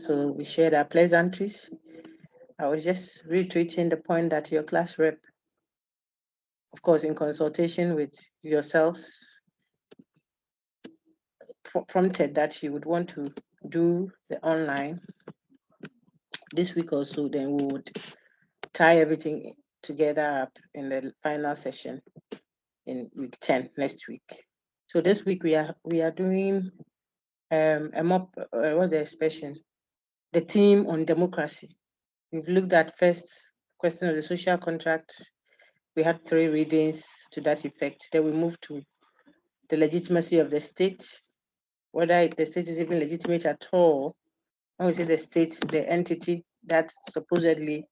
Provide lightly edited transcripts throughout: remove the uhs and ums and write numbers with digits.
So we shared our pleasantries. I was just reiterating the point that your class rep, of course, in consultation with yourselves, prompted that you would want to do the online this week or so. Then we would tie everything together up in the final session in week 10 next week. So this week we are doing a mock, what's the expression? The theme on democracy. We've looked at first question of the social contract. We had 3 readings to that effect. Then we moved to the legitimacy of the state, whether the state is even legitimate at all. When we say the state, the entity that supposedly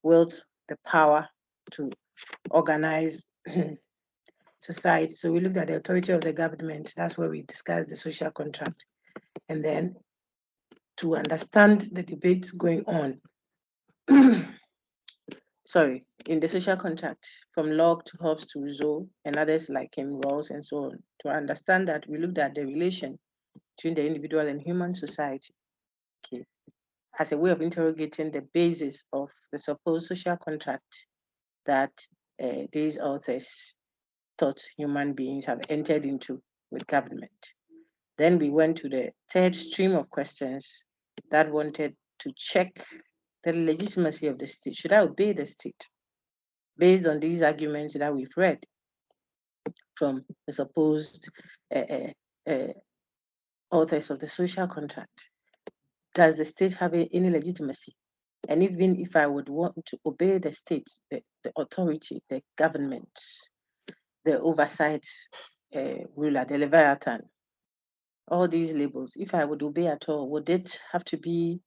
wields the power to organize society. So we looked at the authority of the government. That's where we discussed the social contract. And then to understand the debates going on, sorry, in the social contract, from Locke to Hobbes to Rousseau and others like him, Rawls and so on, to understand that we looked at the relation between the individual and human society, okay, as a way of interrogating the basis of the supposed social contract that these authors thought human beings have entered into with government. Then we went to the third stream of questions that wanted to check the legitimacy of the state. Should I obey the state? Based on these arguments that we've read from the supposed authors of the social contract, does the state have any legitimacy? And even if I would want to obey the state, the authority, the government, the oversight ruler, the Leviathan, all these labels, if I would obey at all, would it have to be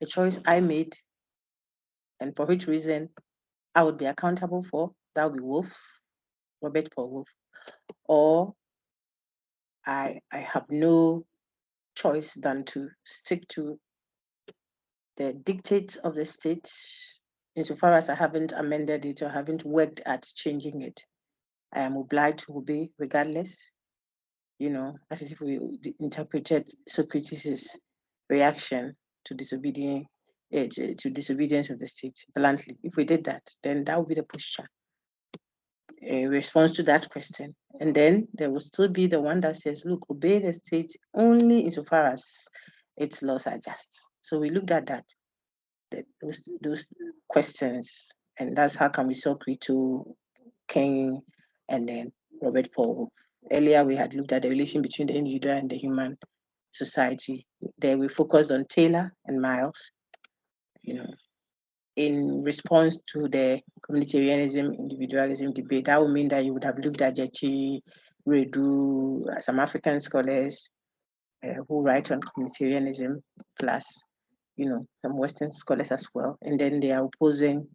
a choice I made and for which reason I would be accountable for? That would be Wolf, Robert Paul Wolf. Or I have no choice than to stick to the dictates of the state insofar as I haven't amended it or haven't worked at changing it. I am obliged to obey regardless. You know, that is if we interpreted Socrates' reaction to disobedience of the state bluntly. If we did that, then that would be the posture in response to that question. And then there will still be the one that says, look, obey the state only insofar as its laws are just. So we looked at that, those questions, and that's how can we saw Crito, King, and then Robert Paul. Earlier we had looked at the relation between the individual and the human society. There we focused on Taylor and Miles, you know, in response to the communitarianism, individualism debate. That would mean that you would have looked at Gyekye, Redu, some African scholars who write on communitarianism, plus, you know, some Western scholars as well. And then they are opposing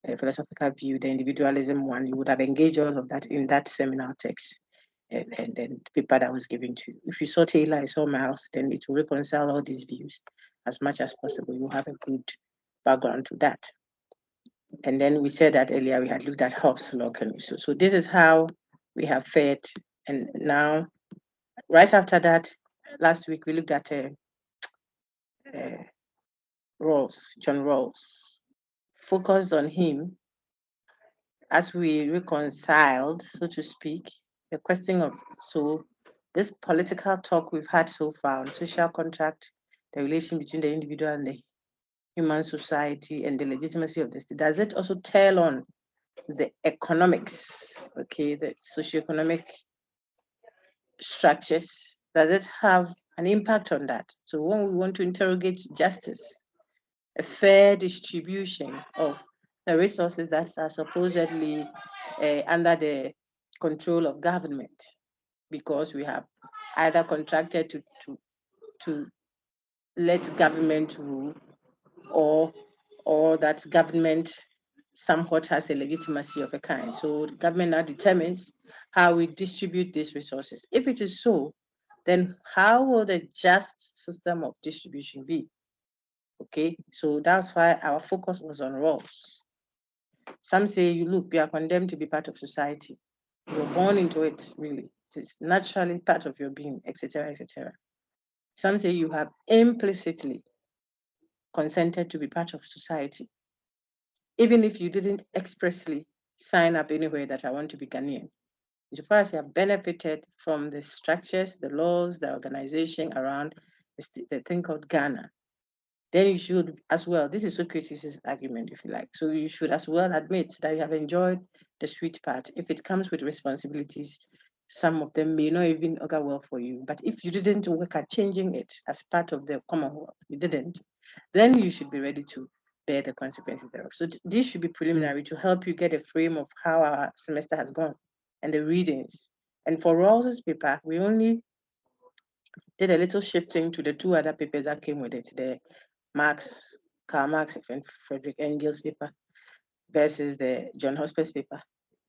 a philosophical view, the individualism one. You would have engaged all of that in that seminal text and then the paper that was given to you. If you saw Taylor, you saw Miles, then it will reconcile all these views as much as possible. You have a good background to that. And then we said that earlier we had looked at Hobbes' Locke and Rousseau. So this is how we have fared. And now, right after that, last week we looked at Rawls, John Rawls, focused on him as we reconciled, so to speak, the question of this political talk we've had so far on social contract, the relation between the individual and the human society, and the legitimacy of the state. Does it also tell on the economics, okay, the socioeconomic structures? Does it have an impact on that? So when we want to interrogate justice, a fair distribution of the resources that are supposedly under the control of government, because we have either contracted to let government rule, or that government somewhat has a legitimacy of a kind. So the government now determines how we distribute these resources. If it is so, then how will the just system of distribution be? Okay, so that's why our focus was on roles. Some say, you look, you are condemned to be part of society. You're born into it, really. It's naturally part of your being, etc., etc. Some say you have implicitly consented to be part of society. Even if you didn't expressly sign up anywhere that I want to be Ghanaian, as far as you have benefited from the structures, the laws, the organization around the thing called Ghana, then you should as well, this is Socrates' argument, if you like, so you should as well admit that you have enjoyed the sweet part. If it comes with responsibilities, some of them may not even go well for you. But if you didn't work at changing it as part of the Commonwealth, you didn't, then you should be ready to bear the consequences thereof. So this should be preliminary to help you get a frame of how our semester has gone and the readings. And for Rawls's paper, we only did a little shifting to the two other papers that came with it, the Karl Marx and Frederick Engels paper versus the John Hosper's paper,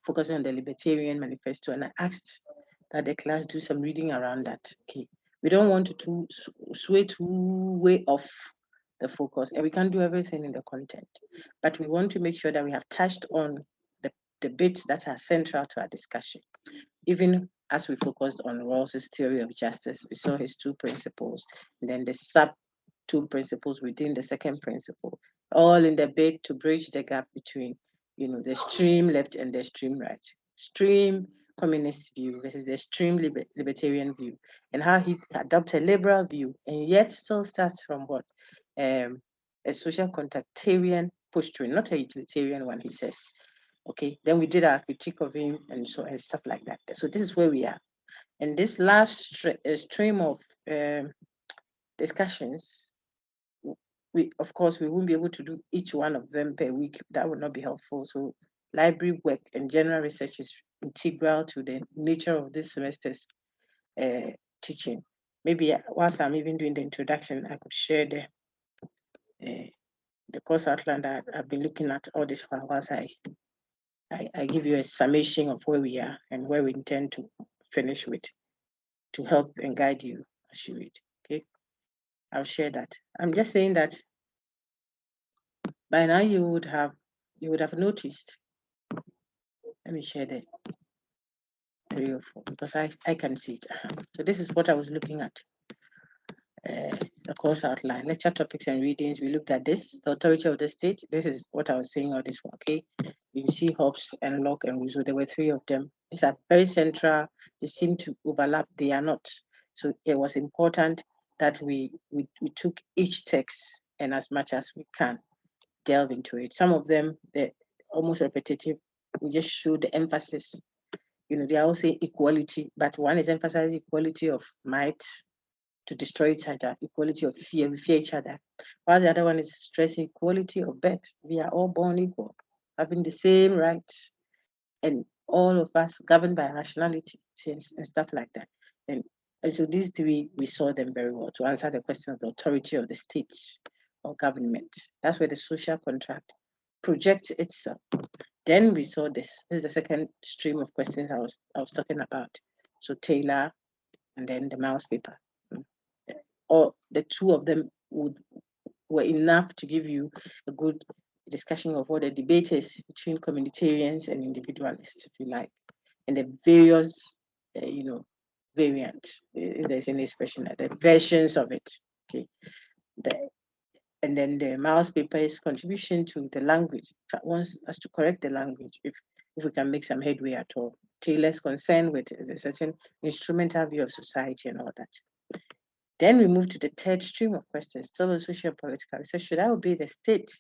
focusing on the Libertarian Manifesto. And I asked that the class do some reading around that. Okay, we don't want to sway too way off the focus, and we can't do everything in the content, but we want to make sure that we have touched on the bits that are central to our discussion. Even as we focused on Rawls's theory of justice, we saw his two principles, and then the sub two principles within the second principle, all in the bid to bridge the gap between, the extreme left and the extreme right, extreme communist view versus the extreme libertarian view, and how he adopted a liberal view and yet still starts from what? A social contractarian posturing, not a utilitarian one, he says. Okay, then we did our critique of him and stuff like that. So this is where we are. And this last stream of discussions, of course, we won't be able to do each one of them per week. That would not be helpful. So library work and general research is integral to the nature of this semester's teaching. Maybe whilst I'm even doing the introduction, I could share the course outline that I've been looking at all this while, whilst I give you a summation of where we are and where we intend to finish with, to help and guide you as you read. Okay, I'll share that. I'm just saying that by now you would have noticed. Let me share the 3 or 4 because I can see it. So this is what I was looking at. The course outline, lecture topics and readings. We looked at this, the authority of the state. This is what I was saying all this one. Okay, you see Hobbes and Locke and Rousseau. There were 3 of them. These are very central. They seem to overlap. They are not. So it was important that we took each text and as much as we can delve into it. Some of them, they're almost repetitive. We just show the emphasis. They are all saying equality, but one is emphasizing equality of might to destroy each other, equality of fear, we fear each other. While the other one is stressing equality of birth. We are all born equal, having the same rights, and all of us governed by rationality and stuff like that. And so these 3, we saw them very well to answer the question of the authority of the state or government. That's where the social contract projects itself. Then we saw this. This is the second stream of questions I was talking about. So Taylor and then the Miles paper. Or the 2 of them were enough to give you a good discussion of what the debate is between communitarians and individualists, if you like, and the various, variants, if there's any expression, the versions of it. Okay, and then the Miles paper's contribution to the language wants us to correct the language if we can make some headway at all. Taylor's concern with a certain instrumental view of society and all that. Then we move to the third stream of questions, still on social and political. So should I obey the state?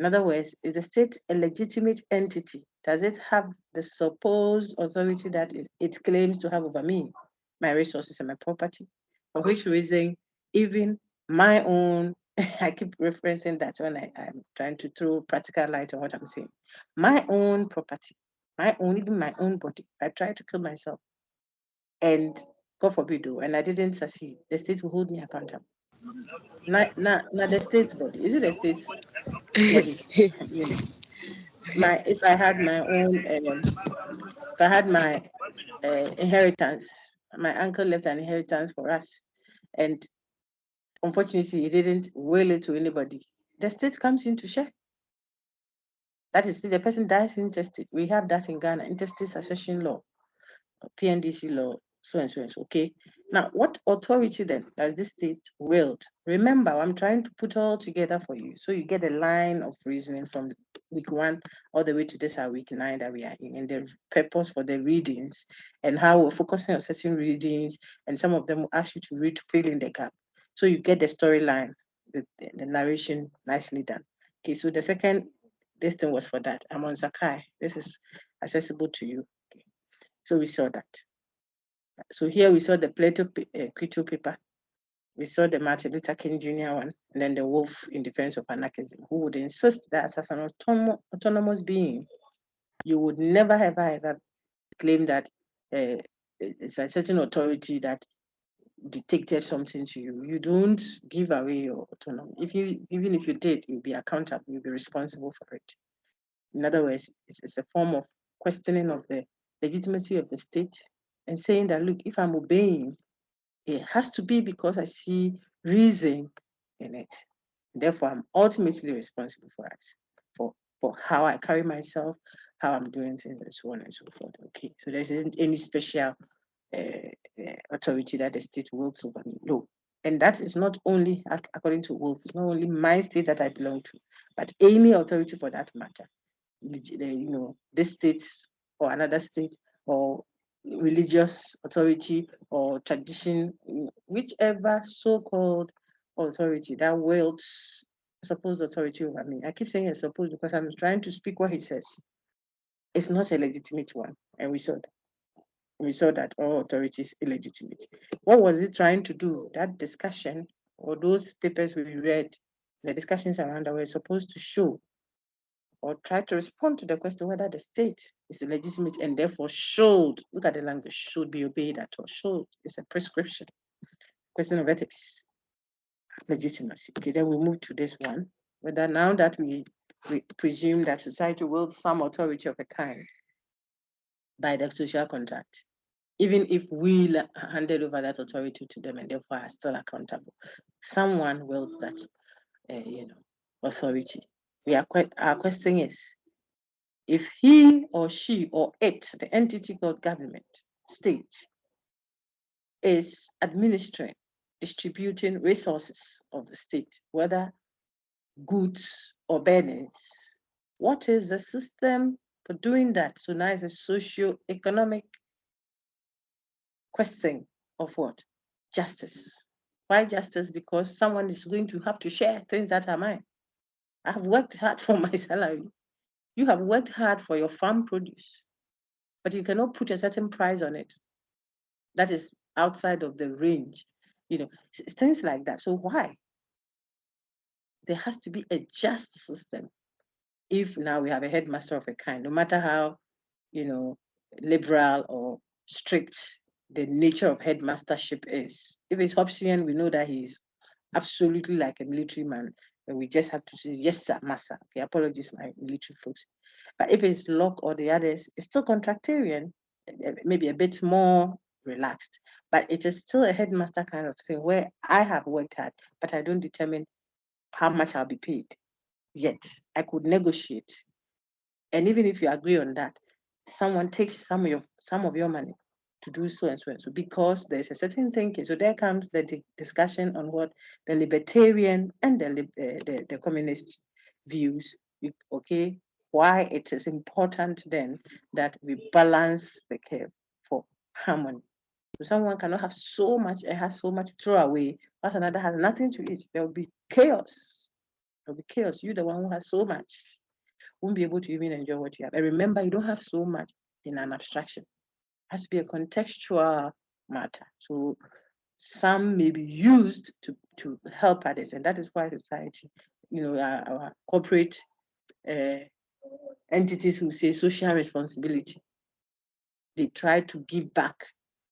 In other words, is the state a legitimate entity? Does it have the supposed authority that it claims to have over me, my resources and my property? For which reason, even my own, I keep referencing that when I'm trying to throw practical light on what I'm saying. My own property, even my own body. I try to kill myself. And God forbid, and I didn't succeed. The state will hold me accountable. Not the state's body. Is it the state's body? If I had my own, if I had my inheritance, my uncle left an inheritance for us, and unfortunately, he didn't will it to anybody. The state comes in to share. That is, the person dies intestate. We have that in Ghana, intestate succession law, PNDC law, so and so and so. Okay, Now, what authority then does this state wield? Remember, I'm trying to put all together for you, so you get a line of reasoning from week 1 all the way to this our week 9 that we are in, and the purpose for the readings, and how we're focusing on certain readings, and some of them will ask you to read to fill in the gap. So you get the storyline, the narration nicely done. Okay, so the second, this thing was for that. I'm on Sakai. This is accessible to you. Okay. So we saw that. So here we saw the Plato Crito paper. We saw the Martin Luther King Jr. one, and then the Wolf in Defense of Anarchism, who would insist that as an autonomous being, you would never, ever claim that it's a certain authority that dictated something to you. You don't give away your autonomy. Even if you did, you'll be accountable, you'll be responsible for it. In other words, it's a form of questioning of the legitimacy of the state and saying that, look, if I'm obeying, it has to be because I see reason in it. Therefore, I'm ultimately responsible for it, for how I carry myself, how I'm doing things, and so on and so forth. Okay, so there isn't any special authority that the state wields over me. No. And that is not only, according to Wolf, it's not only my state that I belong to, but any authority for that matter. This state or another state or religious authority or tradition, whichever so-called authority that wields supposed authority over me. I keep saying it's supposed because I'm trying to speak what he says. It's not a legitimate one, and we saw that. We saw that all authority is illegitimate. What was it trying to do? That discussion or those papers we read, the discussions around that were supposed to show or try to respond to the question whether the state is legitimate and therefore should, look at the language, should be obeyed at all. Should is a prescription. Question of ethics, legitimacy. Okay, then we move to this one. Whether now that we presume that society wields some authority of a kind by the social contract, even if we handed over that authority to them and therefore are still accountable, someone wields that, authority. Our question is, if he or she or it, the entity called government, state, is administering, distributing resources of the state, whether goods or burdens, what is the system for doing that? So now it's a socio-economic question of what? Justice. Why justice? Because someone is going to have to share things that are mine. I have worked hard for my salary. You have worked hard for your farm produce, but you cannot put a certain price on it that is outside of the range, things like that. So why? There has to be a just system. If now we have a headmaster of a kind, no matter how, liberal or strict the nature of headmastership is. If it's Hobbesian, we know that he's absolutely like a military man. And we just have to say, yes, sir, master. Okay, apologies, my military folks. But if it's Locke or the others, it's still contractarian, maybe a bit more relaxed. But it is still a headmaster kind of thing where I have worked hard, but I don't determine how much I'll be paid yet. I could negotiate. And even if you agree on that, someone takes some of your money to do so and so and so because there's a certain thinking. So there comes the discussion on what the libertarian and the communist views. Okay, why it is important then that we balance the curve for harmony. So someone cannot have so much and has so much to throw away, whilst another has nothing to eat. There will be chaos. There will be chaos. You, the one who has so much, won't be able to even enjoy what you have. And remember, you don't have so much in an abstraction. It has to be a contextual matter. So some may be used to help others, and that is why society, our corporate entities who say social responsibility, they try to give back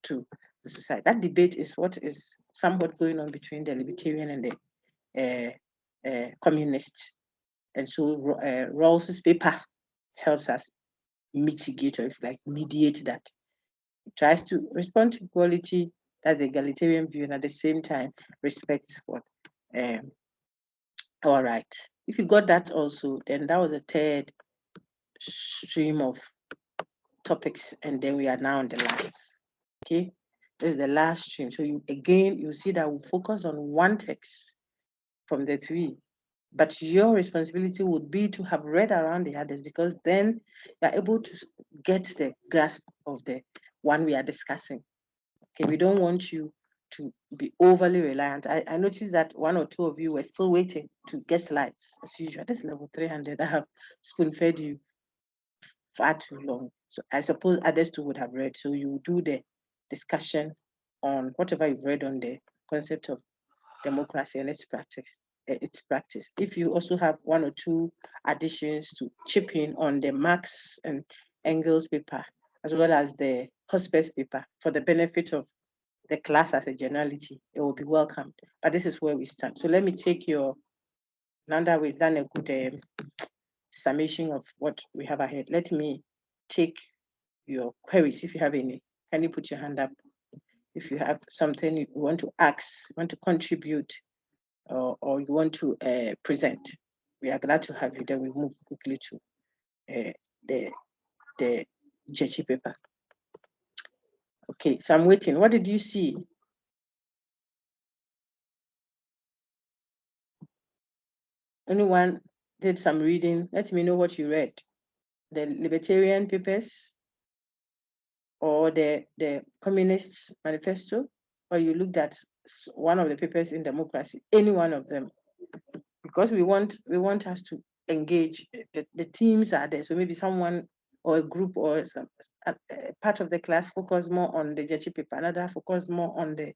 to the society. That debate is what is somewhat going on between the libertarian and the communist. And so Rawls's paper helps us mitigate, or if like mediate that. It tries to respond to equality, that's the egalitarian view, and at the same time respect what. All right. If you got that also, then that was a third stream of topics, and then we are now on the last. Okay. This is the last stream. So you see that we focus on one text from the three. But your responsibility would be to have read around the others, because then you're able to get the grasp of the one we are discussing. Okay, we don't want you to be overly reliant. I noticed that one or two of you were still waiting to get slides as usual. This is level 300. I have spoon fed you far too long. So I suppose others too would have read. So you do the discussion on whatever you've read on the concept of democracy and its practice. If you also have one or two additions to chip in on the Marx and Engels paper, as well as the Hospes paper, for the benefit of the class as a generality, it will be welcomed. But this is where we stand. So let me take your, now that we've done a good summation of what we have ahead, let me take your queries. If you have any, can you put your hand up? If you have something you want to ask, want to contribute, or you want to present, we are glad to have you. Then we move quickly to the Gyekye paper. Okay, so I'm waiting. What did you see? Anyone did some reading? Let me know what you read. The Libertarian papers or the Communist Manifesto, or you looked at one of the papers in Democracy, any one of them, because we want us to engage. The themes are there, so maybe someone or a group or some a part of the class focus more on the Gyekye paper, another focus more on the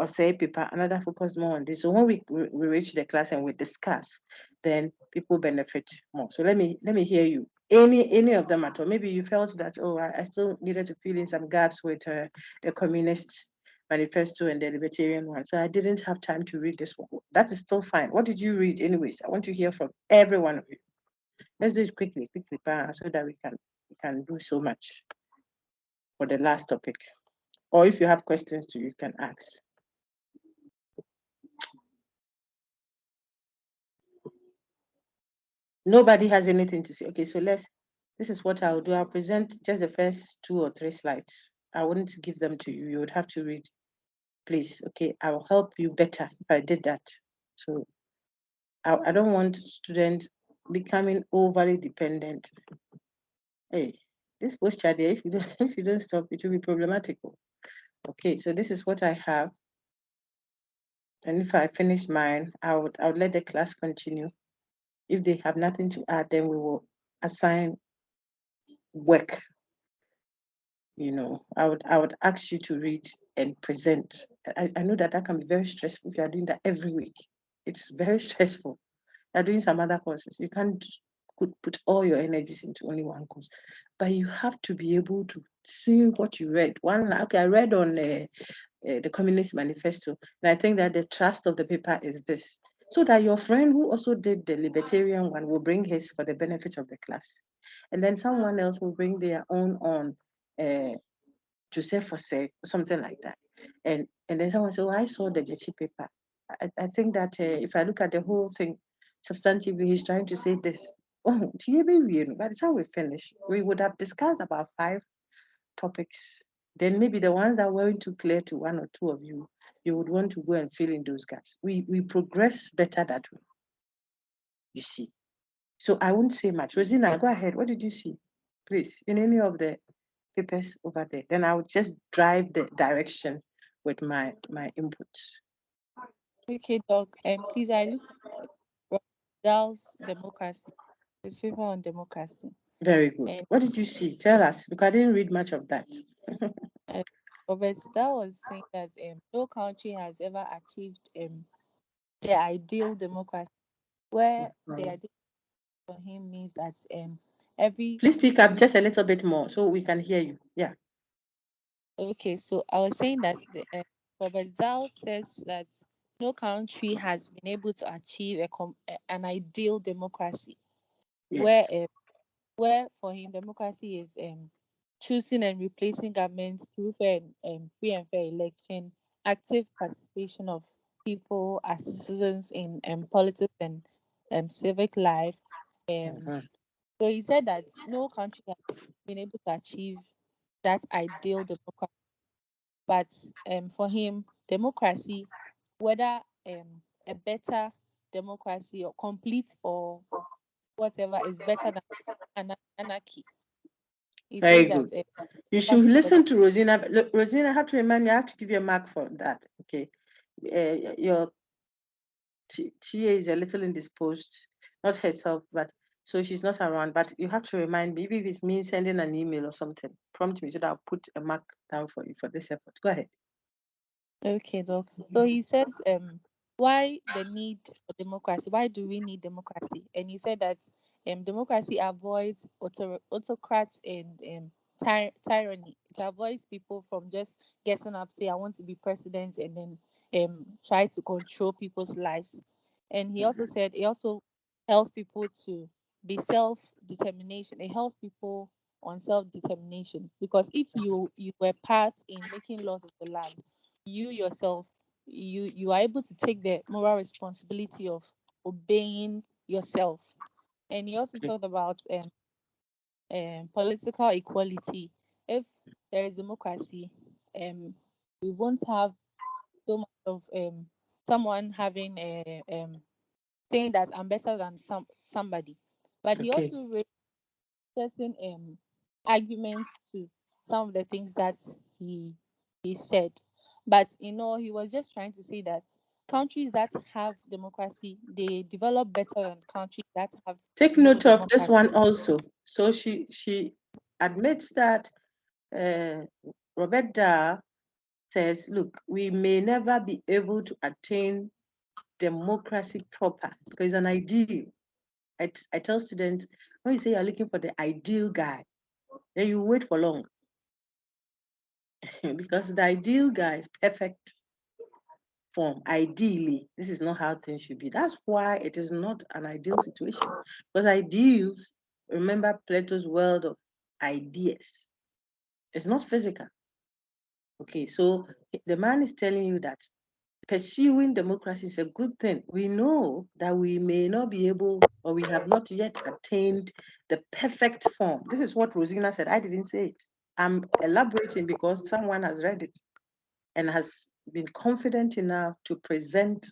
say paper, another focus more on this. So when we reach the class and we discuss, then people benefit more. So let me hear you. Any of them at all? Maybe you felt that, oh, I still needed to fill in some gaps with the Communist Manifesto and the Libertarian one. So I didn't have time to read this one. That is still fine. What did you read anyways? I want to hear from every one of you. Let's do it quickly, so that we can do so much for the last topic. Or if you have questions too, you can ask. Nobody has anything to say. Okay, so this is what I'll do. I'll present just the first 2 or 3 slides. I wouldn't give them to you. You would have to read, please. Okay, I will help you better if I did that. So I don't want students becoming overly dependent. Hey, this posture there, if you don't stop, it will be problematical. Okay, so this is what I have. And if I finish mine, I would let the class continue. If they have nothing to add, then we will assign work. I would ask you to read and present. I know that can be very stressful if you are doing that every week. It's very stressful. You're doing some other courses. You can't put all your energies into only one course, but you have to be able to see what you read. I read on the Communist Manifesto, and I think that the trust of the paper is this, so that your friend who also did the Libertarian one will bring his for the benefit of the class, and then someone else will bring their own on Joseph for say something like that, and then someone say, "Oh, I saw the Gyekye paper." I think that if I look at the whole thing substantively, he's trying to say this. Oh, by the time we finish, we would have discussed about 5 topics. Then maybe the ones that weren't too clear to one or two of you, you would want to go and fill in those gaps. We progress better that way, you see. So I won't say much. Rosina, go ahead. What did you see? Please, in any of the papers over there. Then I would just drive the direction with my inputs. Okay, Doc. Please, I looked at Dow's Democracy. His paper on democracy. Very good. And What did you see? Tell us, because I didn't read much of that. Robert Dow was saying that no country has ever achieved the ideal democracy, where the ideal for him means that every. Please speak up just a little bit more so we can hear you. Yeah. Okay, so I was saying that Robert Dow says that no country has been able to achieve an ideal democracy, Yes. where for him democracy is choosing and replacing governments through free and fair election, active participation of people as citizens in politics and civic life. Mhm. So he said that no country has been able to achieve that ideal democracy. But for him, democracy, whether a better democracy or complete or whatever, is better than anarchy. He Very says that good. You should democracy is better. listen to Rosina. Look, Rosina, I have to remind you, I have to give you a mark for that. Okay. Your TA is a little indisposed, not herself, but so she's not around. But you have to remind me, maybe if it's me sending an email or something, prompt me so that I'll put a mark down for you for this effort. Go ahead. Okay, doc. So he says, why the need for democracy? Why do we need democracy? And he said that democracy avoids autocrats and tyranny. It avoids people from just getting up, say, I want to be president, and then try to control people's lives. And he also said it also helps people to be self-determination. It helps people on self-determination, because if you were part in making laws of the land, you yourself, you are able to take the moral responsibility of obeying yourself. And he also Okay. talked about political equality. If there is democracy, we won't have so much of someone having a saying that I'm better than somebody. But he Okay. also raised certain arguments to some of the things that he he said. But he was just trying to say that countries that have democracy, they develop better than countries that have Take no note of this democracy. one also. So she admits that uh, Robert Dahl says, look, we may never be able to attain democracy proper because it's an ideal. I tell students, when you say you're looking for the ideal guy, then you wait for long because the ideal guy is perfect form. Ideally, this is not how things should be. That's why it is not an ideal situation. Because ideals, remember Plato's world of ideas. It's not physical. Okay, so the man is telling you that pursuing democracy is a good thing. We know that we may not be able, or we have not yet attained the perfect form. This is what Rosina said. I didn't say it. I'm elaborating because someone has read it and has been confident enough to present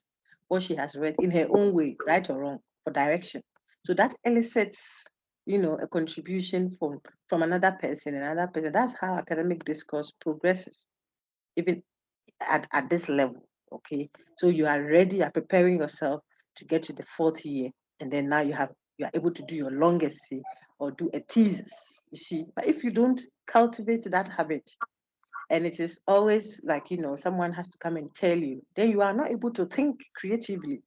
what she has read in her own way, right or wrong, for direction. So that elicits, a contribution from another person, another person. That's how academic discourse progresses, even at this level. Okay. So you are ready, you're preparing yourself to get to the fourth year, and then now you are able to do your longest essay or do a thesis. You see, but if you don't cultivate that habit, and it is always like someone has to come and tell you, then you are not able to think creatively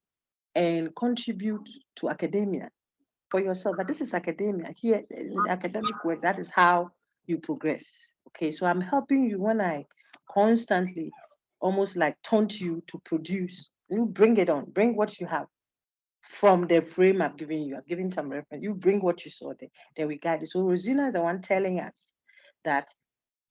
and contribute to academia for yourself. But this is academia. Here in academic work, that is how you progress. Okay, so I'm helping you when I constantly almost like taunt you to produce. You bring it on, bring what you have from the frame I've given you. I've given some reference. You bring what you saw there. Then we guide it. So Rosina is the one telling us that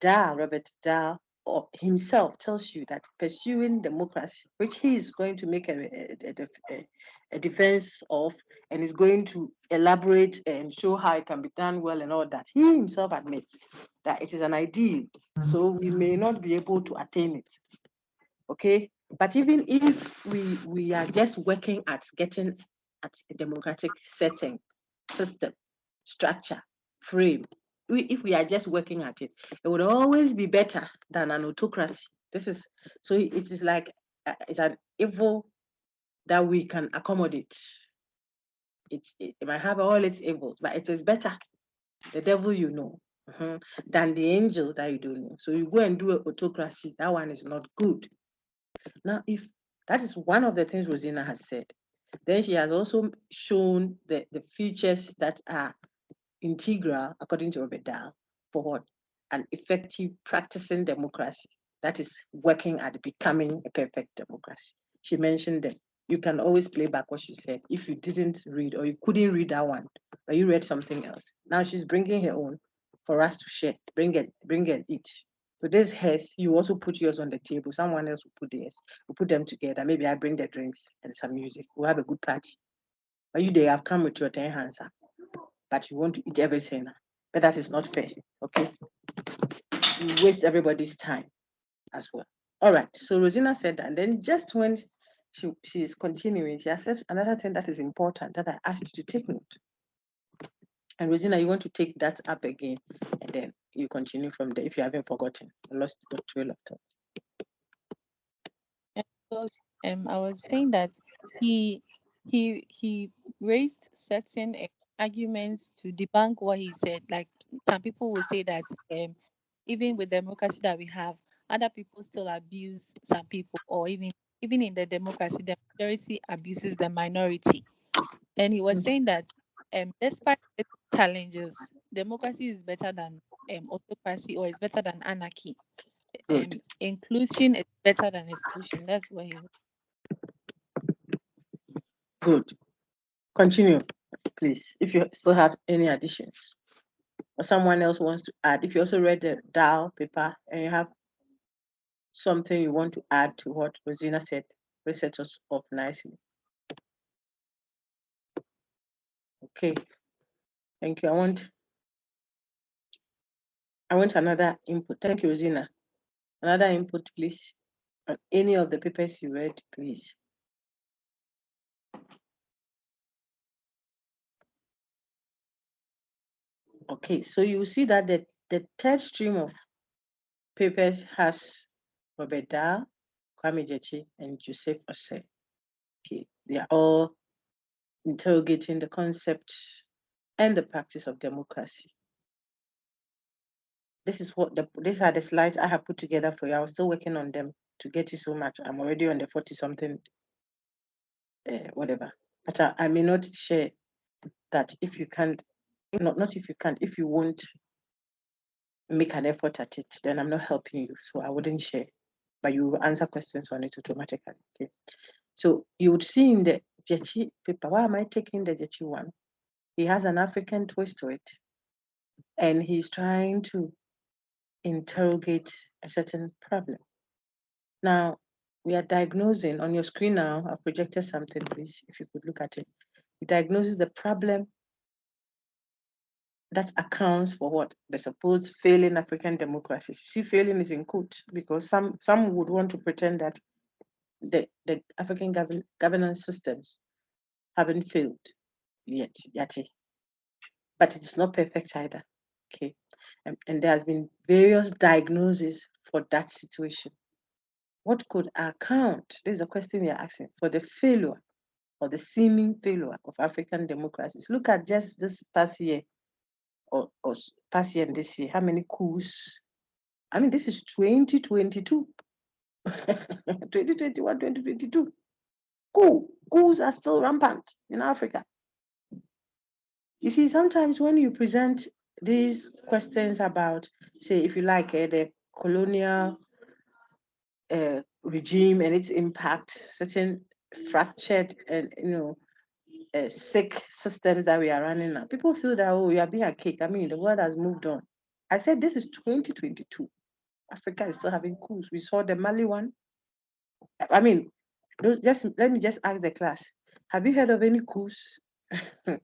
Robert Dahl, or himself tells you that pursuing democracy, which he is going to make a defense of, and is going to elaborate and show how it can be done well and all that, he himself admits that it is an ideal. So we may not be able to attain it. Okay. But even if we are just working at getting at a democratic setting, system, structure, frame, if we are just working at it, it would always be better than an autocracy. This is so it is like it's an evil that we can accommodate. It might have all its evils, but it is better the devil than the angel that you don't know. So you go and do an autocracy. That one is not good. Now, if that is one of the things Rosina has said, then she has also shown the features that are integral, according to Robert Dahl, for what? An effective practicing democracy. That is working at becoming a perfect democracy. She mentioned them. You can always play back what she said if you didn't read or you couldn't read that one, but you read something else. Now she's bringing her own for us to share. Bring it each. So this hers, you also put yours on the table. Someone else will put theirs. We'll put them together. Maybe I bring the drinks and some music. We'll have a good party. But you, they have come with your 10 hands, but you want to eat everything. But that is not fair. Okay. You waste everybody's time. as well. All right. So Rosina said that. And then just when she's continuing, she has said another thing that is important that I asked you to take note. And Rosina, you want to take that up again, and then you continue from there if you haven't forgotten. I lost the trail of thought. So, I was saying that he he raised certain arguments to debunk what he said. Like some people will say that even with democracy that we have, other people still abuse some people, or even in the democracy, the majority abuses the minority. And he was saying that despite its challenges, democracy is better than autocracy, or is better than anarchy. Good. Inclusion is better than exclusion. That's what he. Good. Continue, please. If you still have any additions or someone else wants to add, if you also read the DAO paper and you have something you want to add to what Rosina said, reset us off nicely. Okay. Thank you. I want another input. Thank you, Rosina. Another input, please, on any of the papers you read, please. Okay, so you see that the third stream of papers has Robert Dahl, Kwame Gyekye, and Joseph Osei. Okay, they are all interrogating the concept and the practice of democracy. These are the slides I have put together for you. I was still working on them to get you so much. I'm already on the 40 something, whatever. But I may not share that if you can't, not if you can't, if you won't make an effort at it, then I'm not helping you. So I wouldn't share, but you will answer questions on it automatically. Okay. So you would see in the Gyekye paper, why am I taking the Gyekye one? He has an African twist to it, and he's trying to interrogate a certain problem. Now, we are diagnosing on your screen now. I've projected something, please, if you could look at it. It diagnoses the problem that accounts for what? The supposed failing African democracies. You see, failing is in quotes because some would want to pretend that the African governance systems haven't failed yet. But it's not perfect either. Okay. And there has been various diagnoses for that situation. What could account, this is a question we are asking, for the failure or the seeming failure of African democracies? Look at just this past year or past year and this year, how many coups? I mean, this is 2022. 2021, 2022. Coups are still rampant in Africa. You see, sometimes when you present these questions about, say, if you like, the colonial regime and its impact, certain fractured and sick systems that we are running now, people feel that, oh, we are being a cake. I mean, the world has moved on. I said this is 2022. Africa is still having coups. We saw the Mali one. I mean, let me just ask the class: have you heard of any coups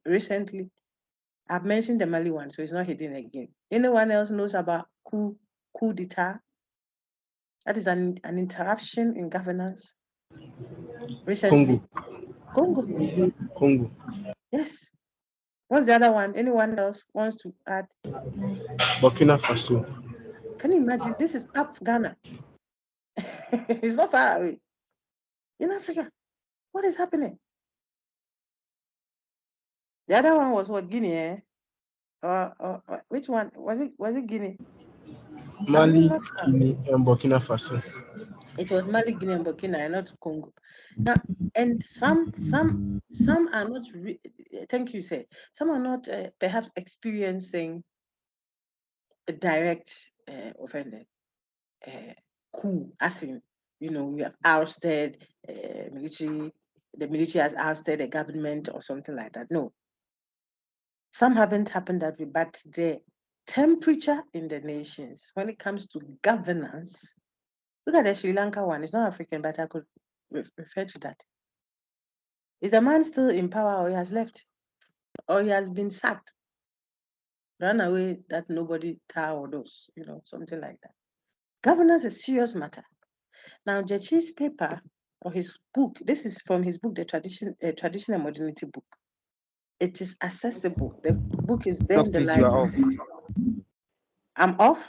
recently? I've mentioned the Mali one, so it's not hidden again. Anyone else knows about coup d'etat? That is an interruption in governance recently. Congo. Yes. What's the other one? Anyone else wants to add? Burkina Faso. Can you imagine? This is up Ghana. It's not far away. In Africa. What is happening? The other one was what, Guinea, eh? Or which one? Was it Guinea? Mali, Guinea, and Burkina Faso. It was Mali, Guinea, and Burkina, and not Congo. Now, and some are not. Thank you, sir. Some are not perhaps experiencing a direct offender coup, as in, we have ousted military. The military has ousted a government or something like that. No, some haven't happened that way, but the temperature in the nations when it comes to governance. Look at the Sri Lanka one. It's not African, but I could refer to that. Is the man still in power, or he has left? Or he has been sacked? Run away that nobody or those, something like that. Governance is a serious matter. Now, Gyekye's paper or his book, this is from his book, the Tradition and Modernity book. It is accessible. The book is there in the Please, you are library. off. I'm off?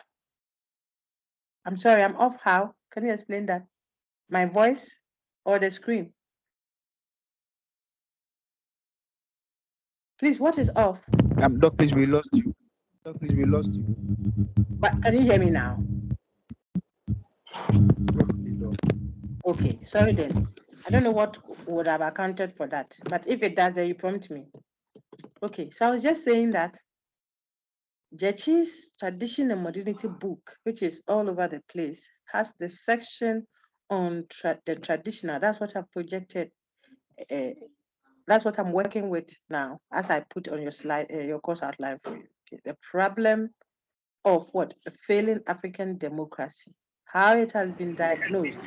I'm sorry, I'm off how? Can you explain that? My voice or the screen? Please, what is off? Doc, please, we lost you. Doc, please, we lost you. But can you hear me now? Okay, sorry then. I don't know what would have accounted for that, but if it does, then you prompt me. Okay, so I was just saying that Gyekye's Tradition and Modernity book, which is all over the place, has the section on the traditional. That's what I've projected. That's what I'm working with now, as I put on your slide, your course outline for you. Okay, the problem of what? A failing African democracy, how it has been diagnosed,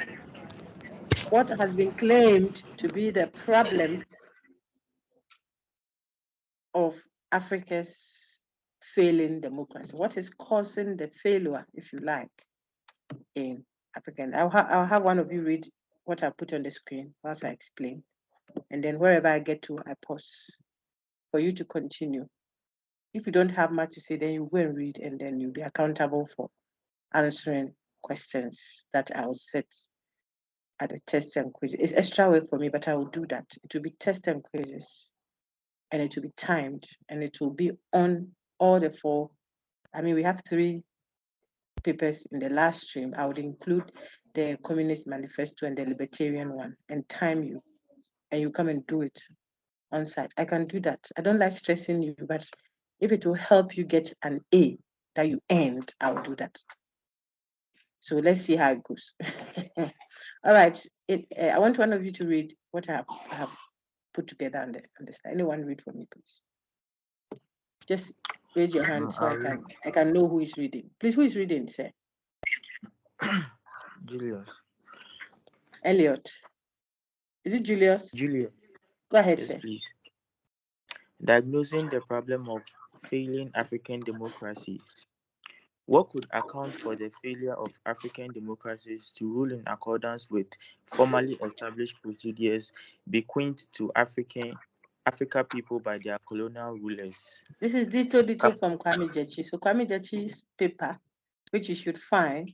what has been claimed to be the problem of Africa's failing democracy, what is causing the failure, if you like, in African. I'll have one of you read what I put on the screen whilst I explain. And then wherever I get to, I pause for you to continue. If you don't have much to say, then you go and read, and then you'll be accountable for answering questions that I'll set at the test and quizzes. It's extra work for me, but I will do that. It will be test and quizzes, and it will be timed, and it will be on all the four. I mean, we have 3 papers in the last stream. I would include the Communist Manifesto and the Libertarian one and time you, and you come and do it on site. I can do that. I don't like stressing you, but if it will help you get an A that you earned, I will do that. So let's see how it goes. All right. I want one of you to read what I have put together on the slide. Anyone read for me, please? Just raise your hand so I can know who is reading. Please, who is reading, sir? Julius. Elliot. Is it Julius? Julius. Go ahead, Yes, sir. please. Diagnosing the problem of failing African democracies. What could account for the failure of African democracies to rule in accordance with formally established procedures bequeathed to Africa people by their colonial rulers? This is Dito from Kwame Gyekye. So Kwame Gyekye's paper, which you should find,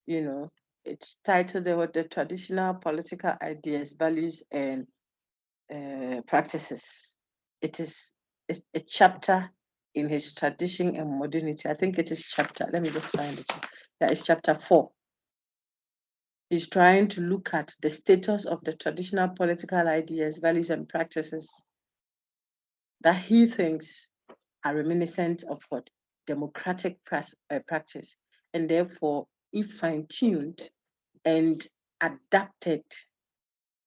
it's titled the Traditional Political Ideas, Values, and Practices. It is a chapter in his Tradition and Modernity. I think it is chapter, let me just find it. Yeah, it's chapter 4. He's trying to look at the status of the traditional political ideas, values, and practices that he thinks are reminiscent of what? Democratic practice. And therefore, if fine-tuned and adapted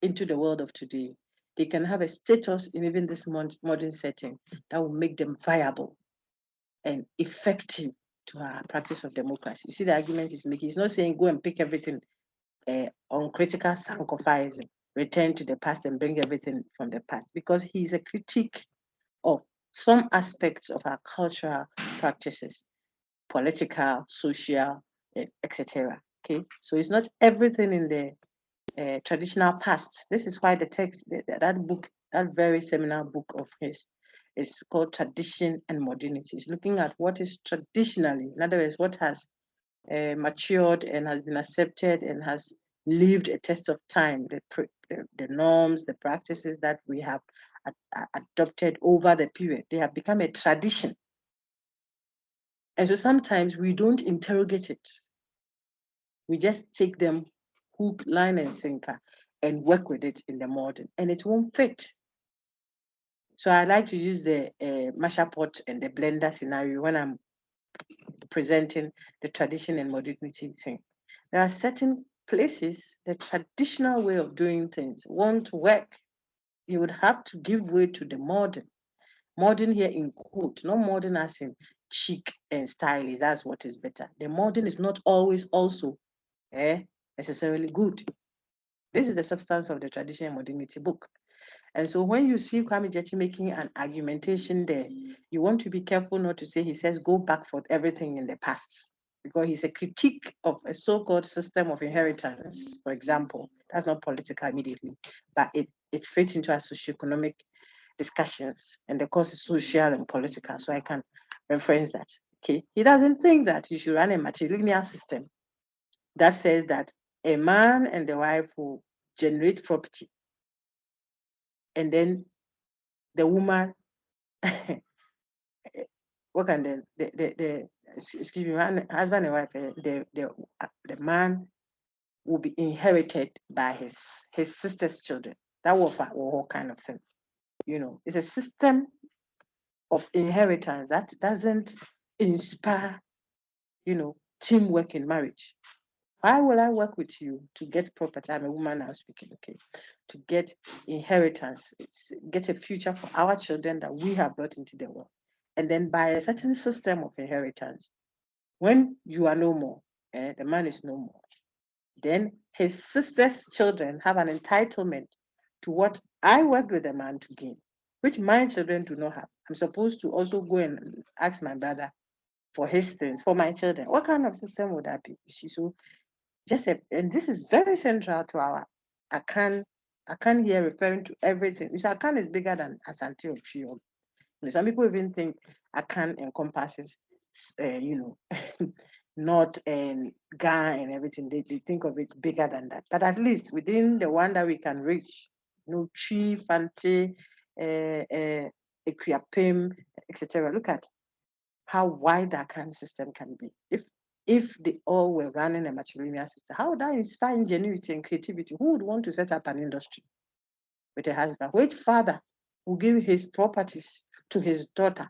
into the world of today, they can have a status in even this modern setting that will make them viable and effective to our practice of democracy. You see the argument he's making. He's not saying go and pick everything on critical Sankofaism, return to the past and bring everything from the past, because he's a critique of some aspects of our cultural practices, political, social, etc. Okay, so it's not everything in the traditional past. This is why the text, that book, that very seminal book of his, is called Tradition and Modernity. It's looking at what is traditionally, in other words, what has matured and has been accepted and has lived a test of time, the norms, the practices that we have adopted over the period. They have become a tradition. And so sometimes we don't interrogate it. We just take them hook, line, and sinker and work with it in the modern, and it won't fit. So I like to use the masher pot and the blender scenario when I'm presenting the tradition and modernity thing. There are certain places the traditional way of doing things won't work. You would have to give way to the modern. Modern here in quote, not modern as in chic and stylish. That's what is better. The modern is not always also necessarily good. This is the substance of the Tradition and Modernity book. And so when you see Kwame Gyekye making an argumentation there, you want to be careful not to say he says go back for everything in the past. because he's a critique of a so-called system of inheritance, for example. That's not political immediately, but it fits into our socioeconomic discussions, and the course is social and political, so I can reference that. Okay, he doesn't think that you should run a matrilineal system that says that a man and the wife will generate property, and then the woman, what can the excuse me, husband and wife, the man will be inherited by his sister's children. That was a whole kind of thing. You know, it's a system of inheritance that doesn't inspire, you know, teamwork in marriage. Why will I work with you to get property? I'm a woman now speaking, okay, to get inheritance, get a future for our children that we have brought into the world. And then by a certain system of inheritance, when you are no more, the man is no more, then his sister's children have an entitlement to what I worked with the man to gain, which my children do not have. I'm supposed to also go and ask my brother for his things, for my children. What kind of system would that be? So and this is very central to our Akan here referring to everything. Akan is bigger than Asante or Trio. Some people even think Akan encompasses, North and Ghana and everything. They think of it bigger than that. But at least within the one that we can reach, Chi, Fante, Equiapim, etc. Look at how wide that kind of system can be. If they all were running a matrilineal system, how would that inspire ingenuity and creativity? Who would want to set up an industry with a husband? Which father will give his properties to his daughter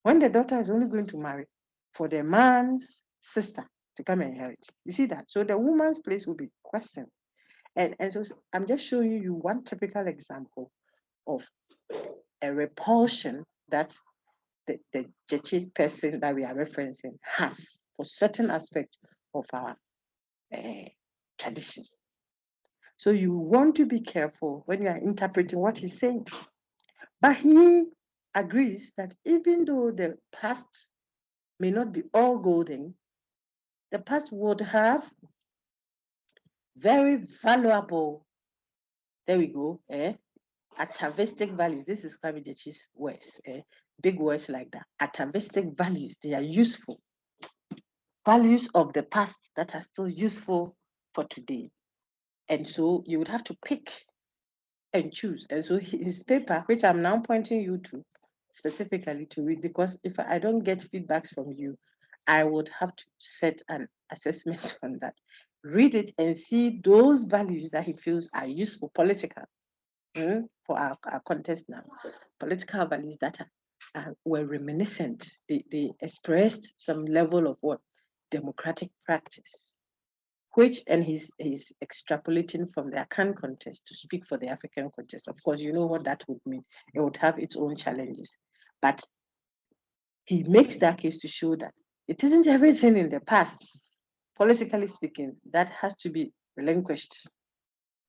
when the daughter is only going to marry for the man's sister to come and inherit? You see that? So the woman's place will be questioned. And so I'm just showing you one typical example of a repulsion that the Gyekye person that we are referencing has for certain aspects of our tradition. So you want to be careful when you are interpreting what he's saying. But he agrees that even though the past may not be all golden, the past would have very valuable, there we go, atavistic values. This is Kwame Gyekye's words, big words like that. Atavistic values, they are useful. Values of the past that are still useful for today. And so you would have to pick and choose. And so his paper, which I'm now pointing you to specifically to read, because if I don't get feedbacks from you, I would have to set an assessment on that. Read it and see those values that he feels are useful, political, for our context now. Political values that were reminiscent. They expressed some level of what? Democratic practice, which, and he's extrapolating from the Akan context to speak for the African context. Of course, you know what that would mean. It would have its own challenges. But he makes that case to show that it isn't everything in the past, politically speaking, that has to be relinquished,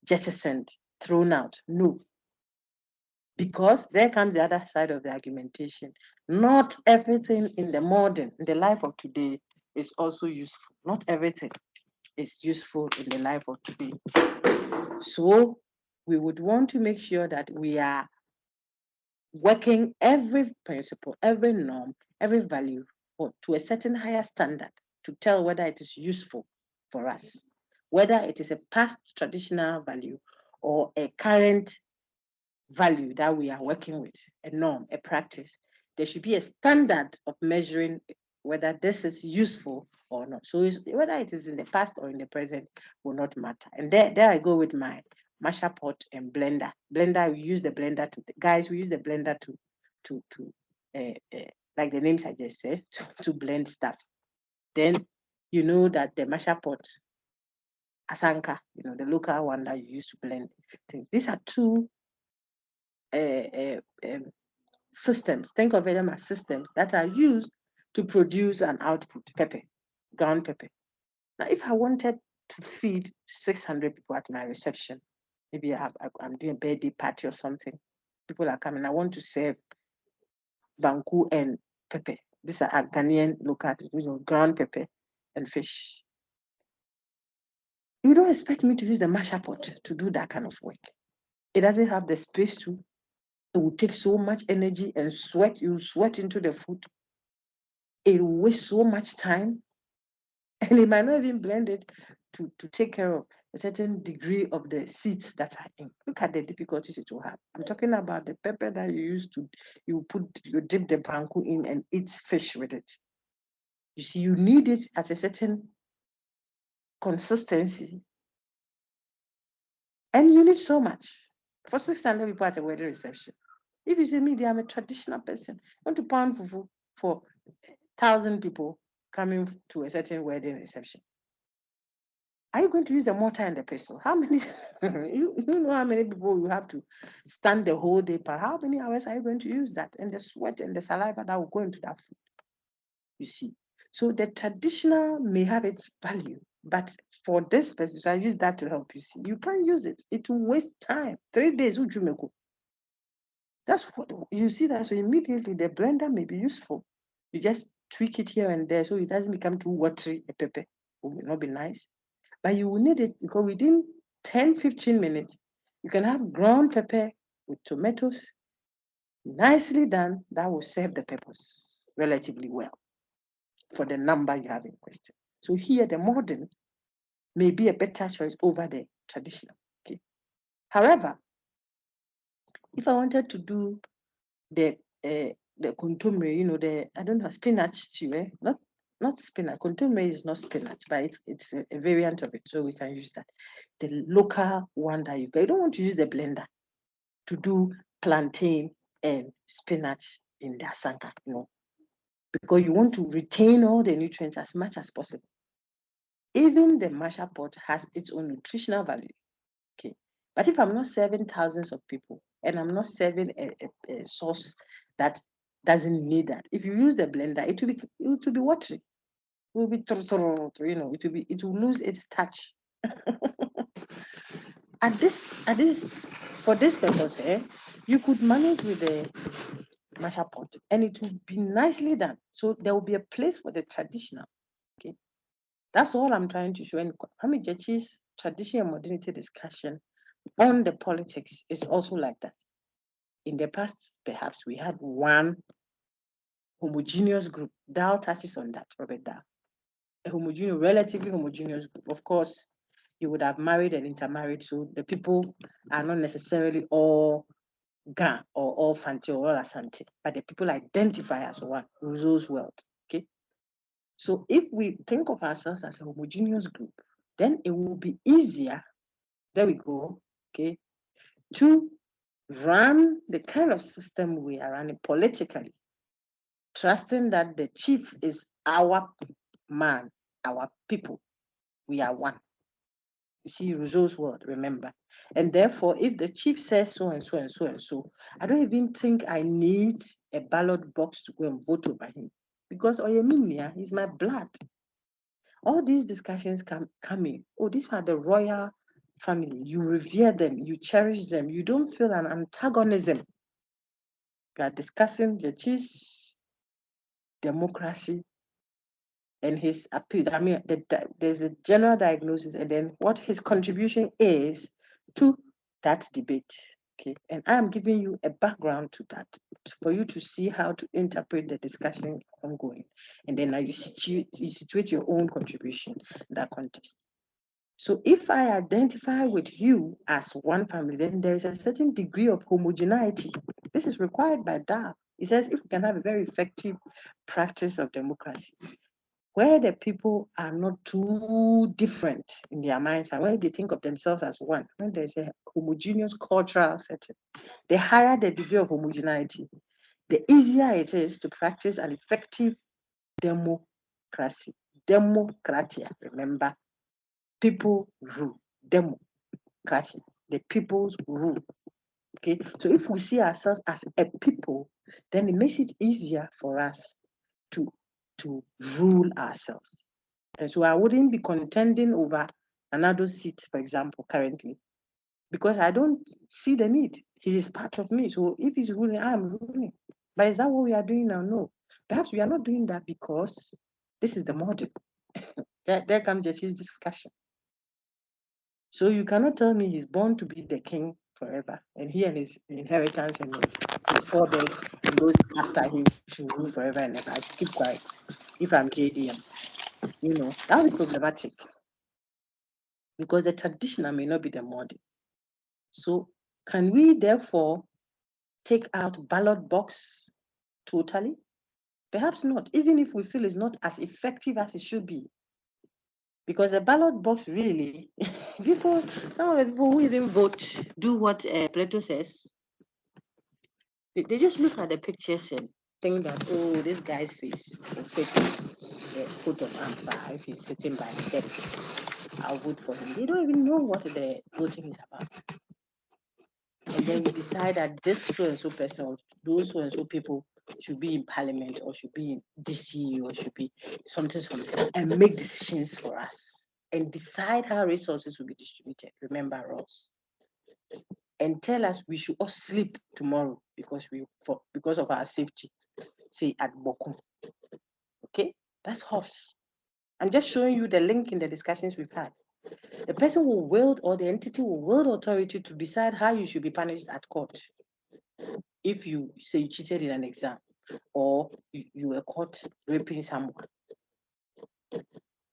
jettisoned, thrown out. No. Because there comes the other side of the argumentation. Not everything in the life of today is also useful. Not everything is useful in the life of today. So we would want to make sure that we are working every principle, every norm, every value to a certain higher standard to tell whether it is useful for us, whether it is a past traditional value or a current value that we are working with, a norm, a practice. There should be a standard of measuring whether this is useful or not. So whether it is in the past or in the present will not matter. And there I go with my masher pot and blender. Blender, we use the blender we use the blender to like the names I just said, to blend stuff. Then you know that the masher pot, Asanka, the local one that you use to blend things. These are two systems. Think of them as systems that are used to produce an output, pepper, ground pepper. Now, if I wanted to feed 600 people at my reception, maybe I'm doing a birthday party or something, people are coming, I want to serve banku and pepper. These are Ghanaian local, ground pepper and fish. You don't expect me to use the masher pot to do that kind of work. It doesn't have the space to. It will take so much energy and sweat. You sweat into the food. It will waste so much time. And it might not even blend it to take care of a certain degree of the seeds that are in. Look at the difficulties it will have. I'm talking about the pepper that you use to, you dip the banku in and eat fish with it. You see, you need it at a certain consistency. And you need so much. For 600 people at a wedding reception. If you say me, I'm a traditional person. I want to pound fufu for 1,000 people coming to a certain wedding reception. Are you going to use the mortar and the pestle? How many? you know how many people you have to stand the whole day? But how many hours are you going to use that? And the sweat and the saliva that will go into that food. You see. So the traditional may have its value, but for this person, so I use that to help you see. You can't use it. It will waste time. 3 days, would you make up? That's what you see. That so immediately the blender may be useful. You just tweak it here and there so it doesn't become too watery. A pepper will not be nice. But you will need it because within 10-15 minutes, you can have ground pepper with tomatoes, nicely done, that will serve the purpose relatively well for the number you have in question. So here, the modern may be a better choice over the traditional. Okay. However, if I wanted to do the contomere, I don't know, spinach stew, not spinach. Contomere is not spinach, but it's a variant of it, so we can use that. The local one that you don't want to use the blender to do plantain and spinach in the asanka, because you want to retain all the nutrients as much as possible. Even the masher pot has its own nutritional value. Okay, but if I'm not serving thousands of people and I'm not serving a sauce that doesn't need that, if you use the blender, it will be watery. It will be it will lose its touch. For this purpose, you could manage with the masher pot and it will be nicely done. So there will be a place for the traditional. Okay, that's all I'm trying to show. And Kwame Gyekye's tradition and modernity discussion on the politics is also like that. In the past, perhaps we had one homogeneous group. Dow touches on that, Robert Dow. A relatively homogeneous group. Of course, you would have married and intermarried, so the people are not necessarily all Ga or all Fanti or all Asante, but the people identify as one, Rousseau's world. Okay. So if we think of ourselves as a homogeneous group, then it will be easier, there we go, okay, to run the kind of system we are running politically, trusting that the chief is our man, our people. We are one. You see, Rousseau's word, remember. And therefore, if the chief says so and so and so and so, I don't even think I need a ballot box to go and vote over him. Because Oyeminia is my blood. All these discussions come in. Oh, these are the royal family. You revere them, you cherish them, you don't feel an antagonism. We are discussing the chief's democracy and his appeal. I mean, there's a general diagnosis and then what his contribution is to that debate. Okay, and I am giving you a background to that for you to see how to interpret the discussion ongoing. And then you situate your own contribution in that context. So if I identify with you as one family, then there is a certain degree of homogeneity. This is required by Dow. It says if we can have a very effective practice of democracy, where the people are not too different in their minds and where they think of themselves as one, when there's a homogeneous cultural setting, the higher the degree of homogeneity, the easier it is to practice an effective democracy. Democratia, remember, people rule. Democracy, the people's rule. Okay, so if we see ourselves as a people, then it makes it easier for us to rule ourselves. And so I wouldn't be contending over another seat, for example, currently, because I don't see the need. He is part of me. So if he's ruling, I'm ruling. But is that what we are doing now? No. Perhaps we are not doing that because this is the model. There comes Gyekye's discussion. So you cannot tell me he's born to be the king forever, and he and his inheritance and his forebears and those after him should rule forever and ever. I should keep quiet. If I'm JDM, that would be problematic because the traditional may not be the modern. So can we therefore take out ballot box totally? Perhaps not, even if we feel it's not as effective as it should be. Because the ballot box really, some of the people who even vote do what Plato says. They just look at the pictures and think that, oh, this guy's face will fit the coat of arms if he's sitting by the desk. I'll vote for him. They don't even know what the voting is about. And then you decide that this so and so person, those so and so people should be in parliament or should be in DC or should be something, and make decisions for us and decide how resources will be distributed. Remember us. And tell us we should all sleep tomorrow because of our safety. Say at Bokum. Okay, that's horse. I'm just showing you the link in the discussions we've had. The person will wield or the entity will wield authority to decide how you should be punished at court. If you say you cheated in an exam or you were caught raping someone,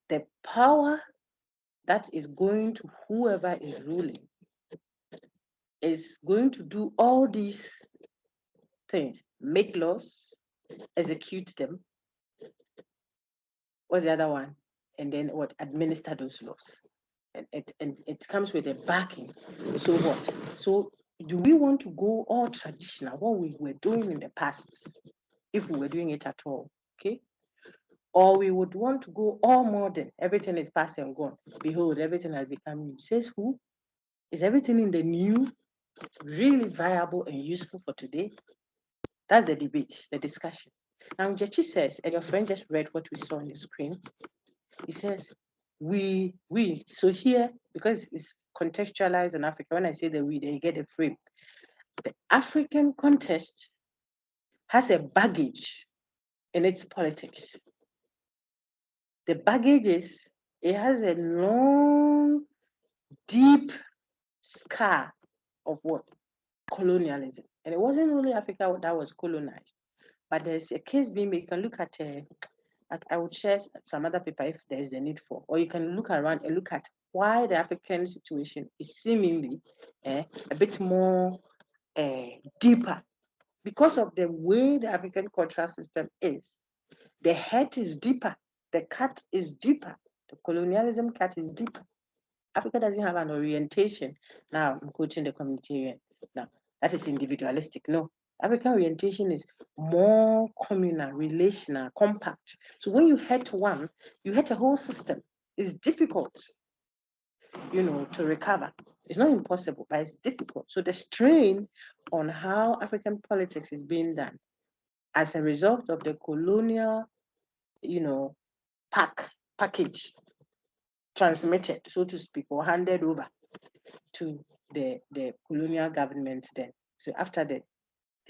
the power that is going to whoever is ruling is going to do all these things: make laws, execute them. What's the other one? And then what? Administer those laws. And it comes with a backing. So what? So do we want to go all traditional, what we were doing in the past, if we were doing it at all? Okay. Or we would want to go all modern. Everything is past and gone. Behold, everything has become new. Says who? Is everything in the new really viable and useful for today? That's the debate, the discussion. Now, Gyekye says, and your friend just read what we saw on the screen. He says, so here, because it's contextualized in Africa, when I say the we, they get a frame. The African context has a baggage in its politics. The baggage is, it has a long, deep scar of what? Colonialism. And it wasn't only Africa that was colonized, but there's a case being made. You can look at, I would share some other paper if there's the need for, or you can look around and look at why the African situation is seemingly a bit more deeper because of the way the African cultural system is. The head is deeper, the cut is deeper, the colonialism cut is deeper. Africa doesn't have an orientation. Now I'm quoting the communitarian. Now that is individualistic. No, African orientation is more communal, relational, compact. So when you hurt one, you hurt a whole system. It's difficult, to recover. It's not impossible, but it's difficult. So the strain on how African politics is being done as a result of the colonial, package transmitted, so to speak, or handed over to the colonial government then. So after the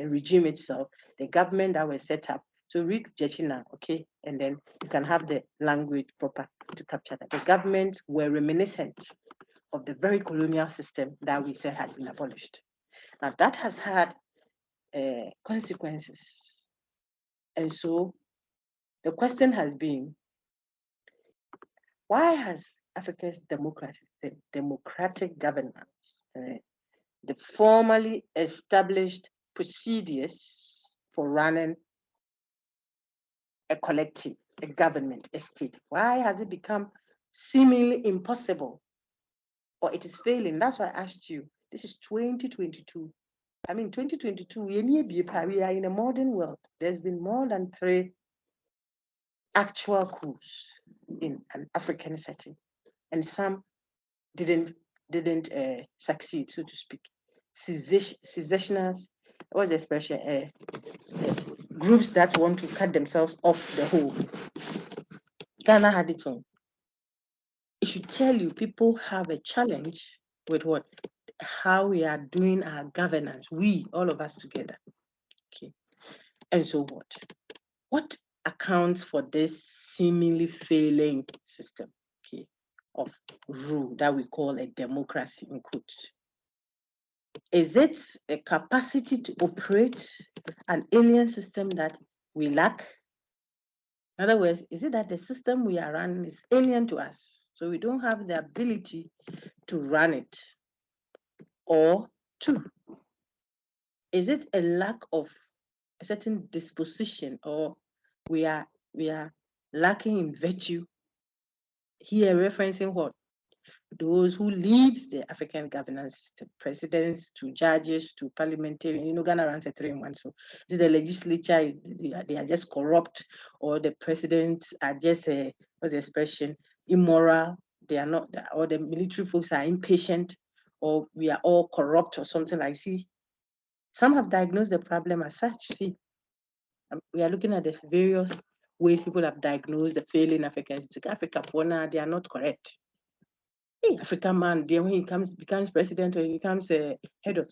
regime itself, the government that was set up. So read Gyekye now, okay? And then you can have the language proper to capture that. The governments were reminiscent of the very colonial system that we said had been abolished. Now that has had consequences. And so the question has been, why has Africa's democracy, the democratic governance, the formally established procedures for running a collective, a government, a state, why has it become seemingly impossible or it is failing? That's why I asked you. This is 2022. I mean, 2022, we are in a modern world. There's been more than 3 actual coups in an African setting, and some didn't succeed, so to speak. Secessionists, what's the expression? Groups that want to cut themselves off the whole. Ghana had its own. It should tell you people have a challenge with what? How we are doing our governance. We, all of us together. Okay. And so what? What accounts for this seemingly failing system, okay, of rule that we call a democracy in quotes? Is it a capacity to operate an alien system that we lack? In other words, is it that the system we are running is alien to us, so we don't have the ability to run it? Or two, is it a lack of a certain disposition, or we are lacking in virtue? Here referencing what? Those who lead the African governance system, presidents to judges to parliamentarians. Ghana runs a 3-in-1. So the legislature, they are just corrupt, or the presidents are just, what's the expression, immoral. They are not, or the military folks are impatient, or we are all corrupt or something like. See, some have diagnosed the problem as such. See, we are looking at the various ways people have diagnosed the failing Africans. Africa for now, they are not correct. Hey, African man, then when he becomes president, or he becomes a head of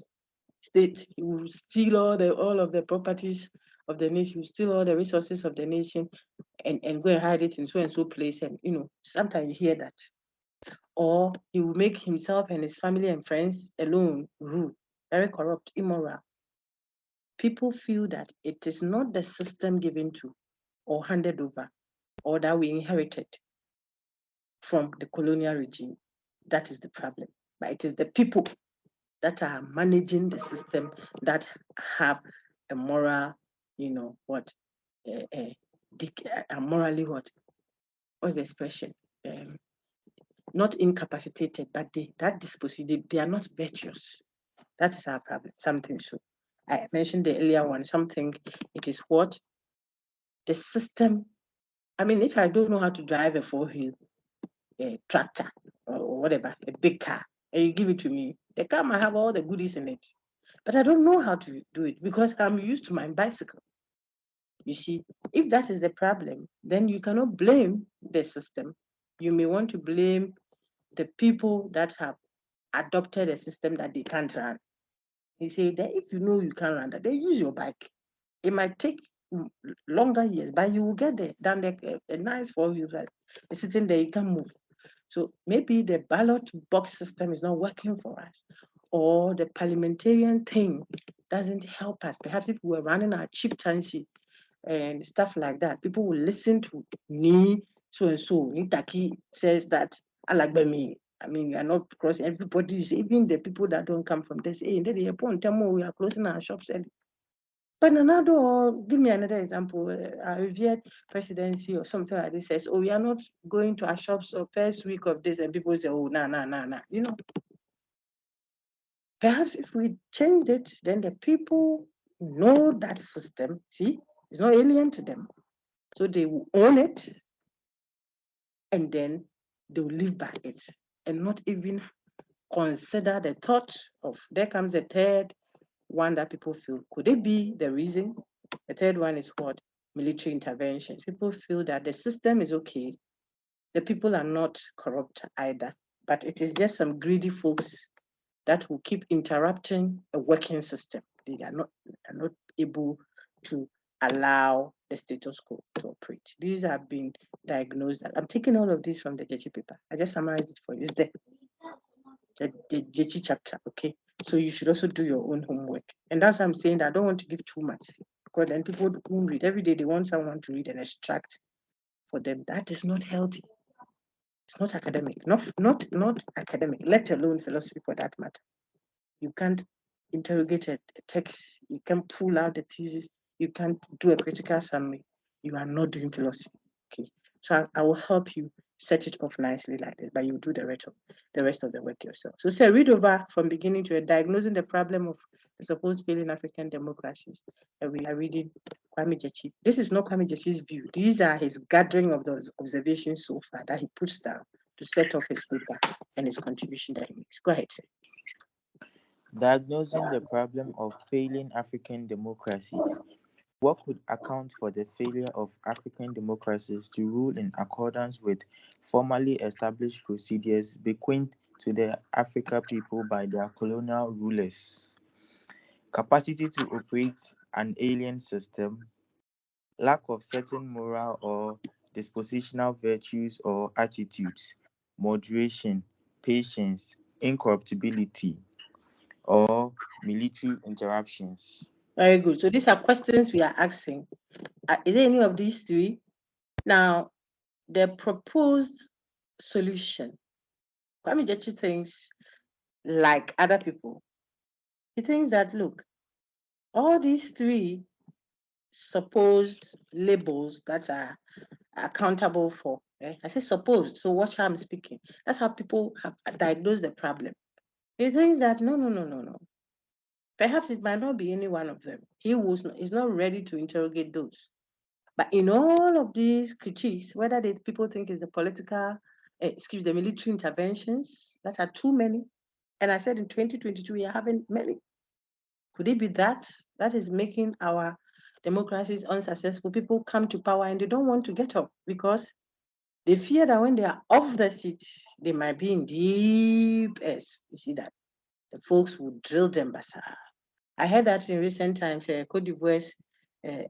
state, he will steal all of the properties of the nation, he will steal all the resources of the nation, and go and hide it in so and so place. And sometimes you hear that. Or he will make himself and his family and friends alone rule. Very corrupt, immoral. People feel that it is not the system given to or handed over, or that we inherited from the colonial regime. That is the problem. But it is the people that are managing the system that have a moral, morally what's the expression? Not incapacitated, but that disposition, they are not virtuous. That is our problem. Something so. I mentioned the earlier one, something, it is what? The system. I mean, if I don't know how to drive a 4-wheel tractor or whatever, a big car, and you give it to me, the car might have all the goodies in it, but I don't know how to do it because I'm used to my bicycle. You see, if that is the problem, then you cannot blame the system. You may want to blame the people that have adopted a system that they can't run. You say that if you know you can't run that, then use your bike. It might take longer years, but you will get there. Down there, a nice 4-wheel drive. It's sitting there, you can move. So maybe the ballot box system is not working for us, or the parliamentarian thing doesn't help us. Perhaps if we were running our chieftaincy and stuff like that, people will listen to me, so and so. Nitaki says that, I like me. I mean, you are not crossing everybody, even the people that don't come from this. Hey, we are closing our shops early. But another, or give me another example, a revered presidency or something like this says, oh, we are not going to our shops the first week of this, and people say, oh, nah. Perhaps if we change it, then the people know that system, see, it's not alien to them. So they will own it, and then they will live by it, and not even consider the thought of, there comes the third one that people feel, could it be the reason? The third one is what? Military interventions. People feel that the system is okay. The people are not corrupt either, but it is just some greedy folks that will keep interrupting a working system. They are not able to allow the status quo to operate. These have been diagnosed. I'm taking all of this from the Gyekye paper. I just summarized it for you. It's the Gyekye chapter, okay? So you should also do your own homework. And that's why I'm saying that I don't want to give too much, because then people won't read. Every day they want someone to read and extract for them. That is not healthy. It's not academic. Not academic, let alone philosophy for that matter. You can't interrogate a text. You can't pull out the thesis. You can't do a critical summary. You are not doing philosophy. Okay. So I will help you set it off nicely like this, but you do the rest of the work yourself. So say read over from beginning to end, diagnosing the problem of the supposed failing African democracies. And we are reading Kwame Gyekye. This is not Kwame Gyekye's view. These are his gathering of those observations so far that he puts down to set off his paper and his contribution that he makes. Go ahead, sir. Diagnosing the problem of failing African democracies. What could account for the failure of African democracies to rule in accordance with formally established procedures bequeathed to the Africa people by their colonial rulers? Capacity to operate an alien system, lack of certain moral or dispositional virtues or attitudes, moderation, patience, incorruptibility, or military interruptions. Very good. So these are questions we are asking. Is there any of these three? Now, the proposed solution. Kwame Gyekye thinks like other people. He thinks that, look, all these three supposed labels that are accountable for. I say supposed, so watch how I'm speaking. That's how people have diagnosed the problem. He thinks that no. Perhaps it might not be any one of them. Is not ready to interrogate those. But in all of these critiques, whether people think it's the the military interventions that are too many, and I said in 2022 we are having many. Could it be that is making our democracies unsuccessful? People come to power and they don't want to get up because they fear that when they are off the seat, they might be in deep S. You see that the folks will drill them. I heard that in recent times. Cote d'Ivoire's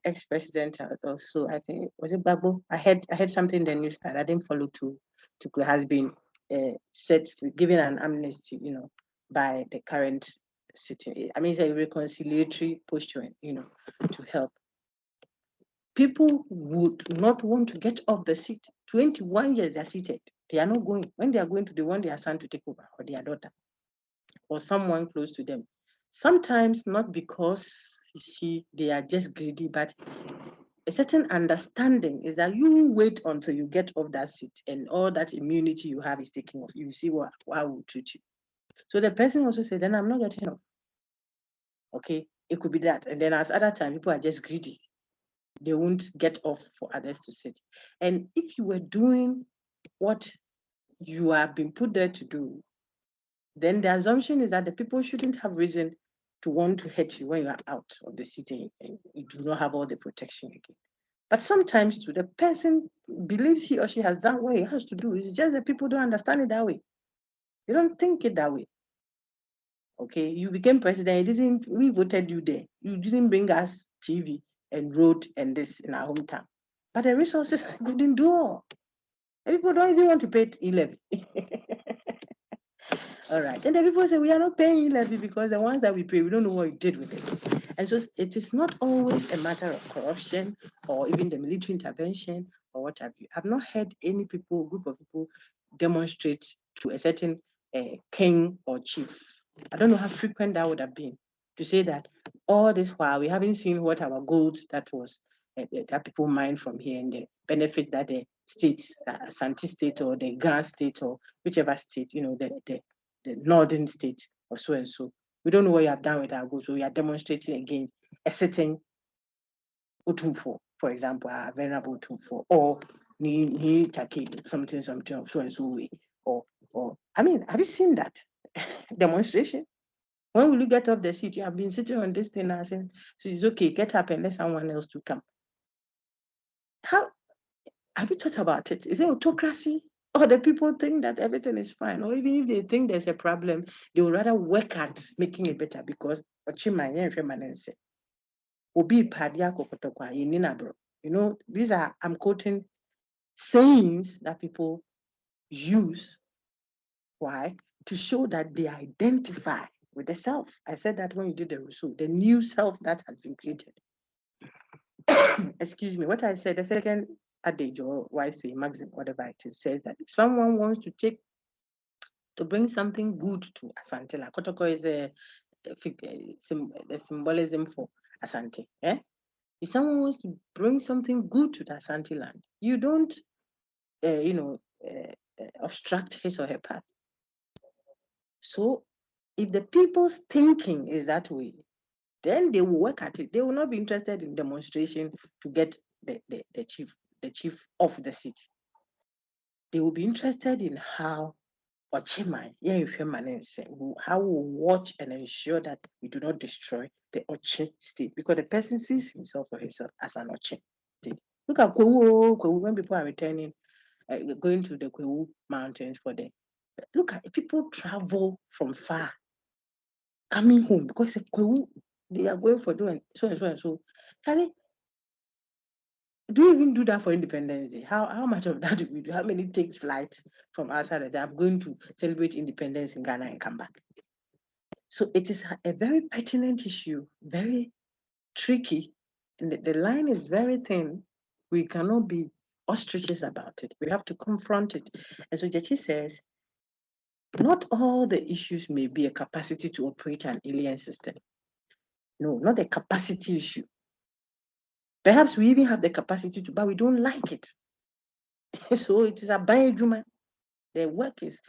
ex-president also, I think, was it Gbagbo? I heard something in the news that I didn't follow to has been given an amnesty, by the current sitting. I mean, it's a reconciliatory posture, to help. People would not want to get off the seat. 21 years they're seated. They are not going. When they are going to, they want their son to take over, or their daughter, or someone close to them. Sometimes not because you see they are just greedy, but a certain understanding is that you wait until you get off that seat and all that immunity you have is taken off. You see how we treat you. So the person also said, then I'm not getting off. Okay, it could be that. And then at other time, people are just greedy. They won't get off for others to sit. And if you were doing what you have been put there to do, then the assumption is that the people shouldn't have reason to want to hurt you when you are out of the city and you do not have all the protection again. But sometimes too, the person believes he or she has done what he has to do. It's just that people don't understand it that way. They don't think it that way. Okay, you became president. We voted you there. You didn't bring us TV and road and this in our hometown. But the resources couldn't do all. People don't even want to pay e-levy. All right. And then people say we are not paying e-levy because the ones that we pay, we don't know what you did with it. And so it is not always a matter of corruption or even the military intervention or what have you. I've not heard any group of people demonstrate to a certain king or chief. I don't know how frequent that would have been to say that all this while we haven't seen what our gold that was that people mine from here and the benefit that the state, Asante state or the Ghana state or whichever state, the northern state or so and so. We don't know what you have done with our gold, so we are demonstrating against a certain Utumfo, for example, a venerable Utumfo, or ni take something of so and so way, or I mean, have you seen that demonstration? When will you get off the seat? You have been sitting on this thing and saying, so it's okay, get up and let someone else to come. How have you thought about it? Is it autocracy? Or the people think that everything is fine? Or even if they think there's a problem, they would rather work at making it better because these are, I'm quoting sayings that people use. Why? To show that they identify with the self. I said that when you did the Rousseau, the new self that has been created. Excuse me, what I said, the second adage or YC maxim, whatever it is, says that if someone wants to bring something good to Asante, like Kotoko is the symbolism for Asante. If someone wants to bring something good to the Asante land, you don't, obstruct his or her path. So if the people's thinking is that way, then they will work at it. They will not be interested in demonstration to get the chief off the seat. They will be interested in how Ochimai, how we watch and ensure that we do not destroy the Ochi state because the person sees himself or herself as an Ochi state. Look at Kwewu, when people are returning, going to the Kwewu mountains for them. Look at people travel from far, coming home because Kwewu, they are going for doing so and so and so. Charlie, Do you even do that for Independence Day? How much of that do we do? How many take flight from outside that I'm going to celebrate independence in Ghana and come back? So it is a very pertinent issue, very tricky. And the line is very thin. We cannot be ostriches about it. We have to confront it. And so Gyekye says, not all the issues may be a capacity to operate an alien system. No, not a capacity issue. Perhaps we even have the capacity to, but we don't like it. So it is a Juma. The work is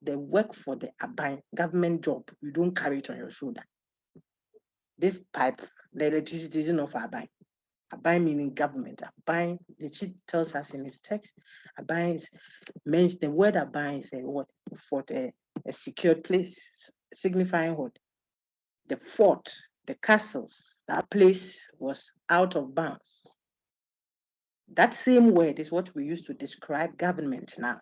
the work for the Aban government job. You don't carry it on your shoulder. This pipe, the electricity isn't of Aban. Aban meaning government. Aban, the chief tells us in his text, Aban is means the word Aban is a what for a secured place, signifying what? The fort, the castles, that place was out of bounds. That same word is what we use to describe government now.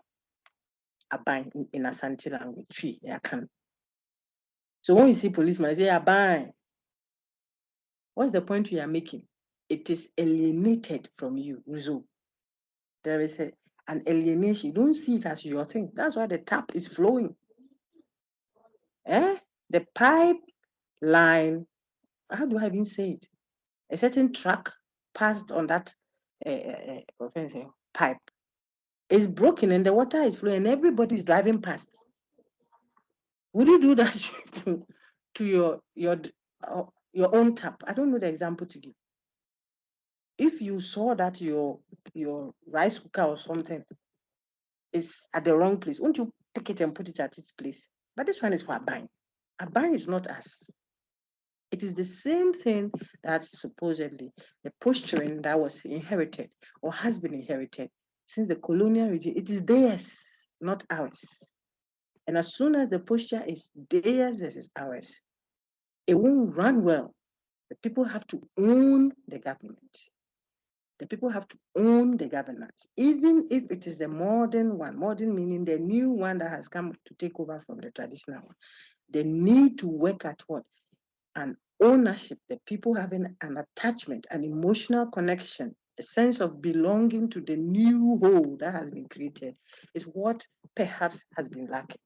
Aban in Asante language, tree, yakan. So when you see policemen, say Aban, what's the point you are making? It is alienated from you, Uzo. There is an alienation. You don't see it as your thing. That's why the tap is flowing. The pipe line, how do I even say it? A certain truck passed on that pipe is broken and the water is flowing and everybody's driving past. Would you do that to your own tap? I don't know the example to give. If you saw that your rice cooker or something is at the wrong place, won't you pick it and put it at its place? But this one is for Aban. Aban is not us. It is the same thing that supposedly the posturing that was inherited or has been inherited since the colonial regime. It is theirs, not ours. And as soon as the posture is theirs versus ours, it won't run well. The people have to own the government. The people have to own the governance, even if it is the modern one, modern meaning the new one that has come to take over from the traditional one. They need to work at what? An ownership, the people having an attachment, an emotional connection, a sense of belonging to the new whole that has been created is what perhaps has been lacking.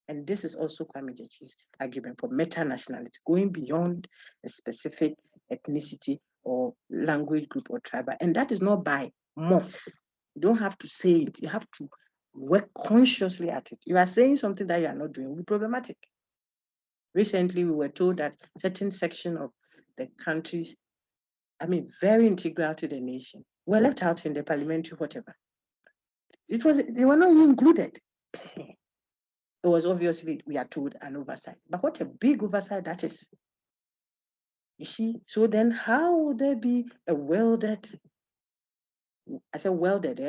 And this is also Kwame Gyekye's argument for meta-nationality, going beyond a specific ethnicity or language group or tribe. And that is not by morph. You don't have to say it. You have to work consciously at it. You are saying something that you are not doing will be problematic. Recently, we were told that certain section of the countries, very integral to the nation, were left out in the parliamentary whatever. They were not even included. It was obviously, we are told, an oversight. But what a big oversight that is. You see, so then how would there be a welded, I said welded,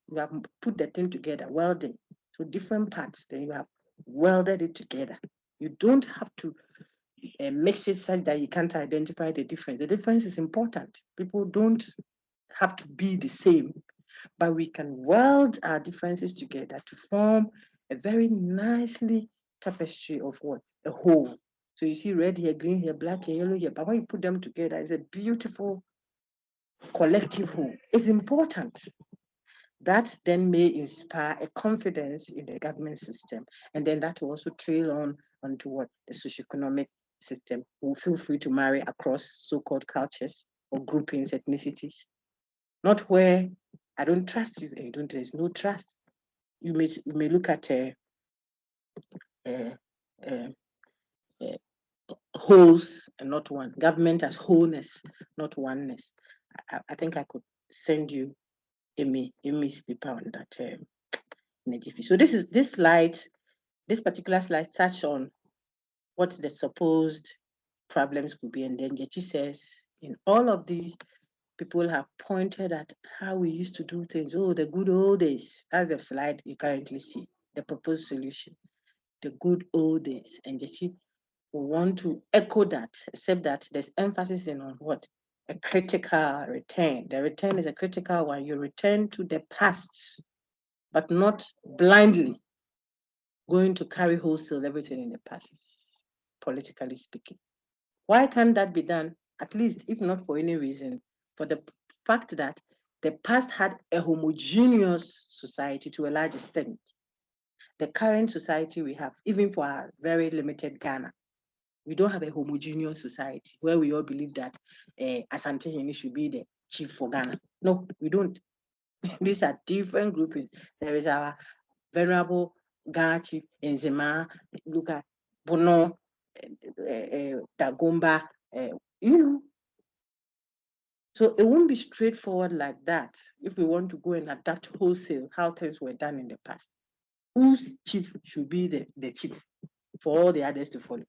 You have put the thing together, welding. So different parts, then you have welded it together. You don't have to mix it such that you can't identify the difference. The difference is important. People don't have to be the same, but we can weld our differences together to form a very nicely tapestry of what? A whole. So you see red here, green here, black here, yellow here, but when you put them together, it's a beautiful collective whole. It's important. That then may inspire a confidence in the government system. And then that will also trail on onto what? The socioeconomic system. Will feel free to marry across so-called cultures or groupings, ethnicities. Not where I don't trust you and you don't, there's no trust. You may look at wholes and not one. Government as wholeness, not oneness. I think I could send you Amy's paper on that So this slide, this particular slide touched on what the supposed problems could be. And then Gyekye says, in all of these, people have pointed at how we used to do things. Oh, the good old days. That's the slide you currently see, the proposed solution, the good old days. And Gyekye will want to echo that, except that there's emphasis on what? A critical return. The return is a critical one. You return to the past, but not blindly going to carry wholesale everything in the past, politically speaking. Why can't that be done? At least, if not for any reason, for the fact that The past had a homogeneous society to a large extent. The current society we have, even for our very limited Ghana, we don't have a homogeneous society where we all believe that Asante Hene should be the chief for Ghana. No, we don't. These are different groupings. There is our venerable Ghana chief Nzema, look at Bono, Dagomba, you know. So it won't be straightforward like that if we want to go and adapt wholesale how things were done in the past. Whose chief should be the chief for all the others to follow?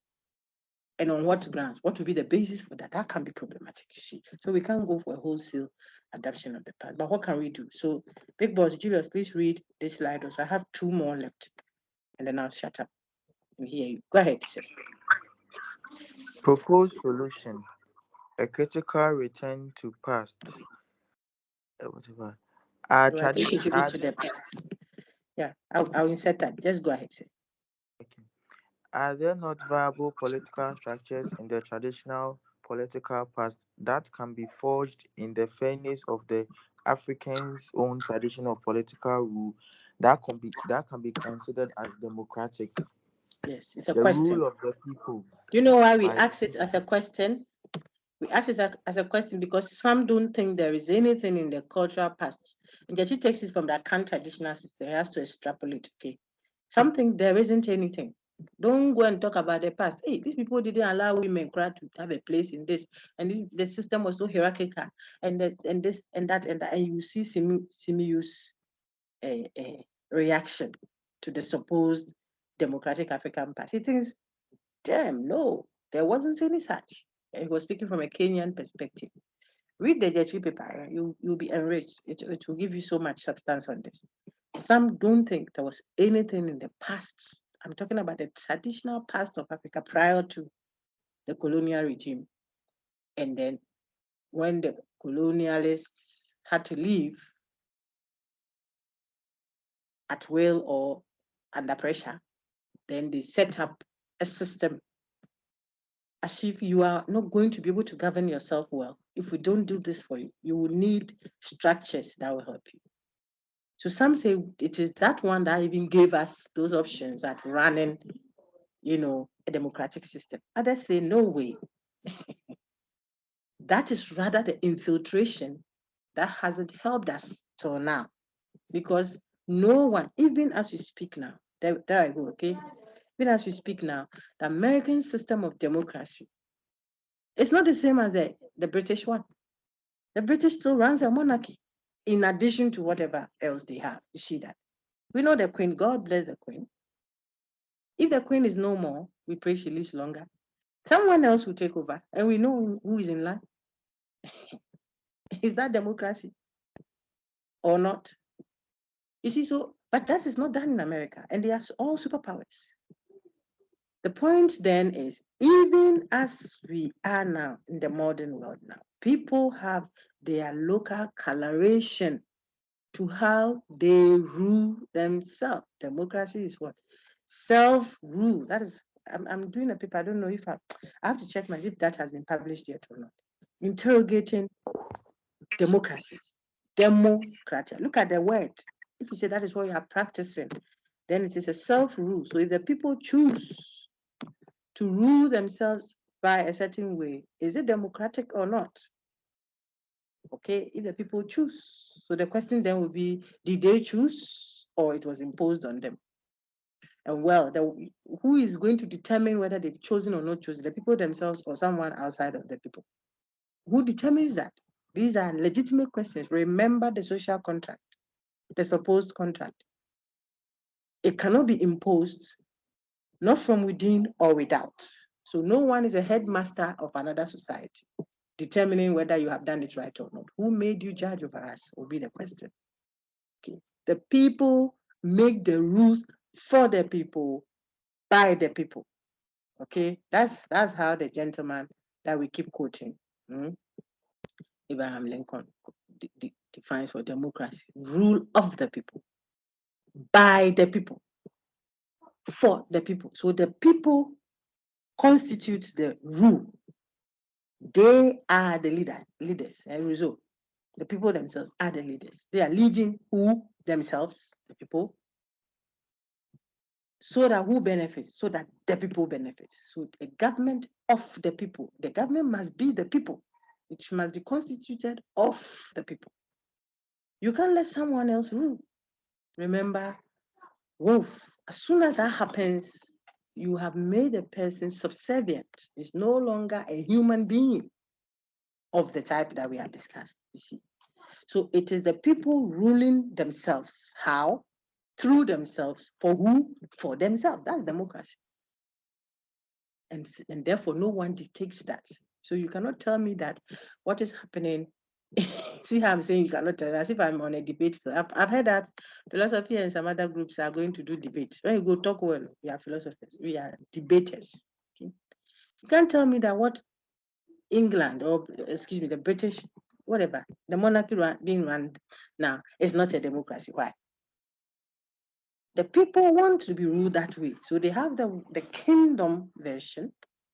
And on what grounds? What will be the basis for that? That can be problematic, you see. So we can't go for a wholesale adoption of the past. But what can we do? So, Big Boss, Julius, please read this slide. Also, I have 2 more left, and then I'll shut up and hear you. Go ahead, sir. Proposed solution: a critical return to past. Whatever. Our So I think it should be to tradition. the past. Yeah, I'll insert that. Just go ahead, sir. Are there not viable political structures in the traditional political past that can be forged in the fairness of the African's own tradition of political rule that can be considered as democratic? Yes, it's a The question. rule of the people. Do you know why we by- ask it as a question? We ask it as a question because some don't think there is anything in the cultural past. And Gyekye takes it from that current traditional system. He has to extrapolate, okay? Some think there isn't anything. Don't go and talk about the past. Hey, these people didn't allow women to have a place in this, and the system was so hierarchical, and this and that, and you see Simiu's reaction to the supposed democratic African past. He thinks, damn, no, there wasn't any such. And he was speaking from a Kenyan perspective. Read the Gyekye paper, you'll be enriched. It will give you so much substance on this. Some don't think there was anything in the past. I'm talking about the traditional past of Africa prior to the colonial regime. And then when the colonialists had to leave at will or under pressure, then they set up a system as if you are not going to be able to govern yourself well. If we don't do this for you, you will need structures that will help you. So some say it is that one that even gave us those options at running, a democratic system. Others say, no way. That is rather the infiltration that hasn't helped us till now. Because no one, even as we speak now, there I go, okay? Even as we speak now, the American system of democracy, it's not the same as the British one. The British still runs a monarchy in addition to whatever else they have. You see that? We know the Queen, God bless the Queen. If the Queen is no more, we pray she lives longer. Someone else will take over, and we know who is in line. Is that democracy or not? You see, so, but that is not done in America, and they are all superpowers. The point then is, even as we are now in the modern world now, people have their local coloration to how they rule themselves. Democracy is what? Self-rule. That is, I'm doing a paper. I don't know if I have to check if that has been published yet or not. Interrogating democracy. Democratia. Look at the word. If you say that is what you are practicing, then it is a self-rule. So if the people choose to rule themselves by a certain way, is it democratic or not? Okay, if the people choose. So the question then will be, did they choose or it was imposed on them? And well, who is going to determine whether they've chosen or not chosen? The people themselves or someone outside of the people? Who determines that? These are legitimate questions. Remember the social contract, the supposed contract. It cannot be imposed, not from within or without. So no one is a headmaster of another society, determining whether you have done it right or not. Who made you judge over us will be the question. Okay. The people make the rules for the people, by the people. Okay, that's how the gentleman that we keep quoting, Abraham Lincoln, defines for democracy: rule of the people, by the people, for the people. So the people constitute the rule. They are the leaders, and result. The people themselves are the leaders. They are leading who? Themselves, the people. So that who benefits? So that the people benefit. So a government of the people. The government must be the people. It must be constituted of the people. You can't let someone else rule. Remember, Wolf, as soon as that happens, you have made a person subservient. It's no longer a human being of the type that we have discussed, you see. So it is the people ruling themselves. How? Through themselves. For who? For themselves. That's democracy. And therefore, no one dictates that. So you cannot tell me that what is happening. See how I'm saying you cannot tell me, as if I'm on a debate. I've heard that philosophy and some other groups are going to do debate. When you go talk, well, we are philosophers, we are debaters. Okay? You can't tell me that what England, or excuse me, the British, whatever, the monarchy being run now is not a democracy. Why? The people want to be ruled that way. So they have the kingdom version,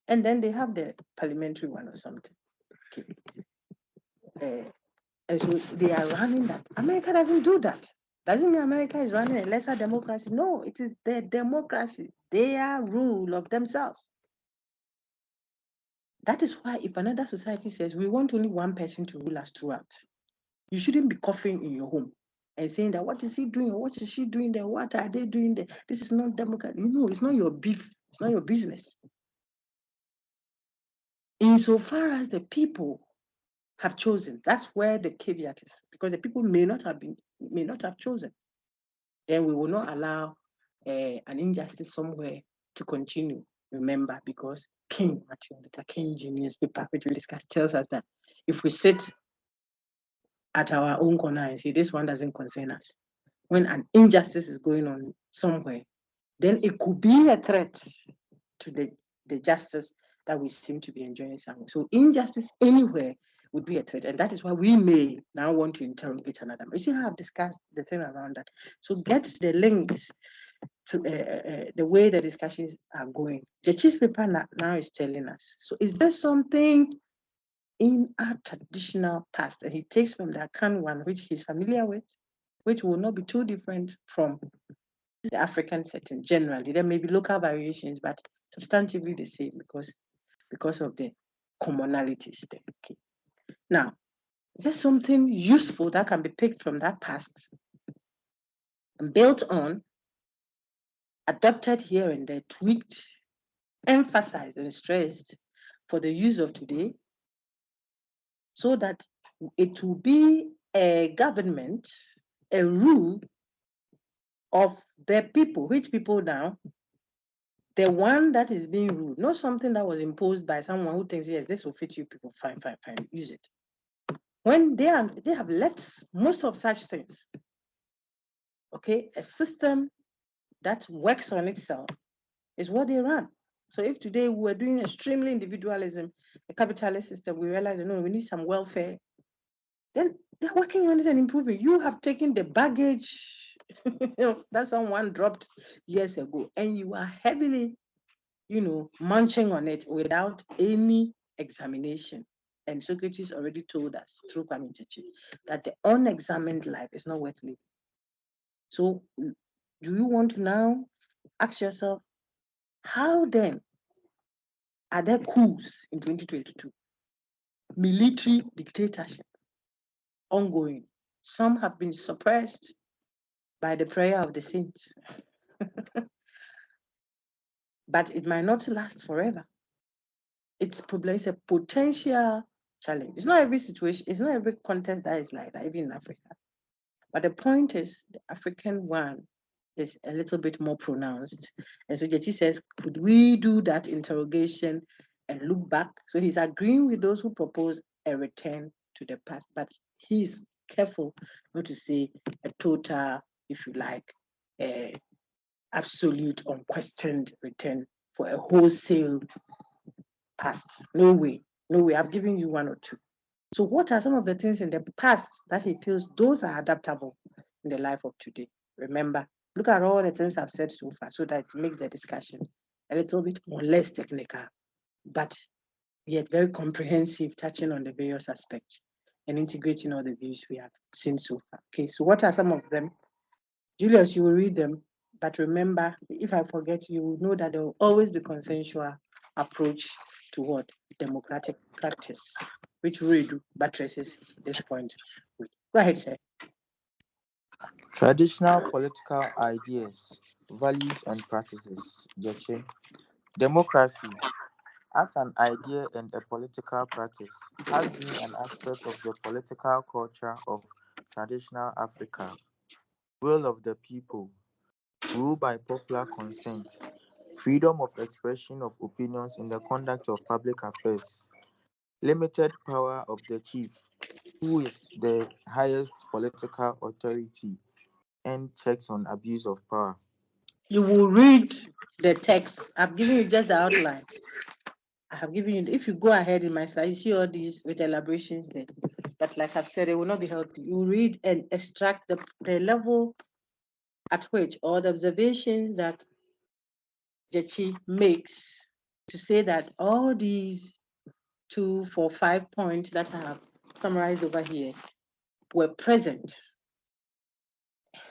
and then they have the parliamentary one or something. Okay. And so they are running that. America doesn't do that. Doesn't mean America is running a lesser democracy. No, it is their democracy, their rule of themselves. That is why if another society says we want only one person to rule us throughout, you shouldn't be coughing in your home and saying that what is he doing or what is she doing there? What are they doing there? This is not democratic. No, it's not your beef. It's not your business. Insofar as the people have chosen, that's where the caveat is, because the people may not have chosen. Then we will not allow an injustice somewhere to continue. Remember, because King Martin Luther King Jr.'s paper, which we discussed, tells us that if we sit at our own corner and say this one doesn't concern us, when an injustice is going on somewhere, then it could be a threat to the justice that we seem to be enjoying somewhere. So injustice anywhere would be a threat. And that is why we may now want to interrogate another. You see how I've discussed the thing around that. So get the links to the way the discussions are going. Gyekye's paper now is telling us. So is there something in our traditional past? And he takes from the Akan one, which he's familiar with, which will not be too different from the African setting generally. There may be local variations, but substantively the same because of the commonalities there. Okay. Now, is there something useful that can be picked from that past and built on, adopted here and there, tweaked, emphasized and stressed for the use of today, so that it will be a government, a rule of the people? Which people now? The one that is being ruled, not something that was imposed by someone who thinks, yes, this will fit you people, fine, use it. When they have left most of such things, okay, a system that works on itself is what they run. So if today we're doing extremely individualism, a capitalist system, we realize, no, we need some welfare, then they're working on it and improving. You have taken the baggage that someone dropped years ago, and you are heavily munching on it without any examination. And Socrates already told us through Kwame Gyekye that the unexamined life is not worth living. So do you want to now ask yourself, how then are there coups in 2022? Military dictatorship ongoing. Some have been suppressed by the prayer of the saints. But it might not last forever. It's a potential challenge. It's not every situation, it's not every context that is like that, even in Africa. But the point is, the African one is a little bit more pronounced. And so Gyekye says, could we do that interrogation and look back? So he's agreeing with those who propose a return to the past, but he's careful not to say a total, if you like, absolute, unquestioned return for a wholesale past. No way. I've given you one or two. So what are some of the things in the past that he feels those are adaptable in the life of today? Remember, look at all the things I've said so far so that it makes the discussion a little bit more less technical, but yet very comprehensive, touching on the various aspects. and integrating all the views we have seen so far. Okay, so what are some of them? Julius, you will read them, but remember, if I forget, you will know that there will always be consensual approach toward democratic practice, which really do buttresses this point. Go ahead, sir. Traditional political ideas, values, and practices. Gyekye. Democracy, as an idea and a political practice, has been an aspect of the political culture of traditional Africa. Will of the people, rule by popular consent, freedom of expression of opinions in the conduct of public affairs, limited power of the chief, who is the highest political authority, and checks on abuse of power. You will read the text. I've given you just the outline. I have given you, if you go ahead in my slide, you see all these with elaborations there. But like I've said, it will not be helpful. You read and extract the level at which, or the observations that Gyekye makes to say that all these 2, 4, 5 points that I have summarized over here were present,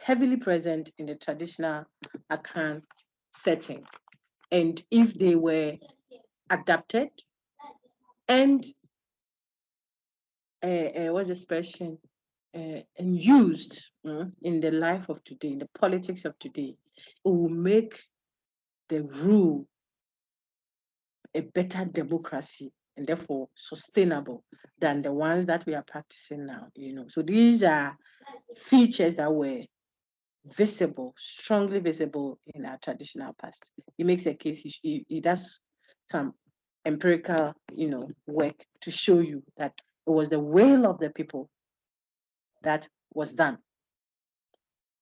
heavily present in the traditional Akan setting. And if they were adapted and what's the expression, and used in the life of today, in the politics of today, it will make the rule a better democracy and therefore sustainable than the ones that we are practicing now. So these are features that were visible, strongly visible in our traditional past. He makes a case. He does some empirical, work to show you that it was the will of the people that was done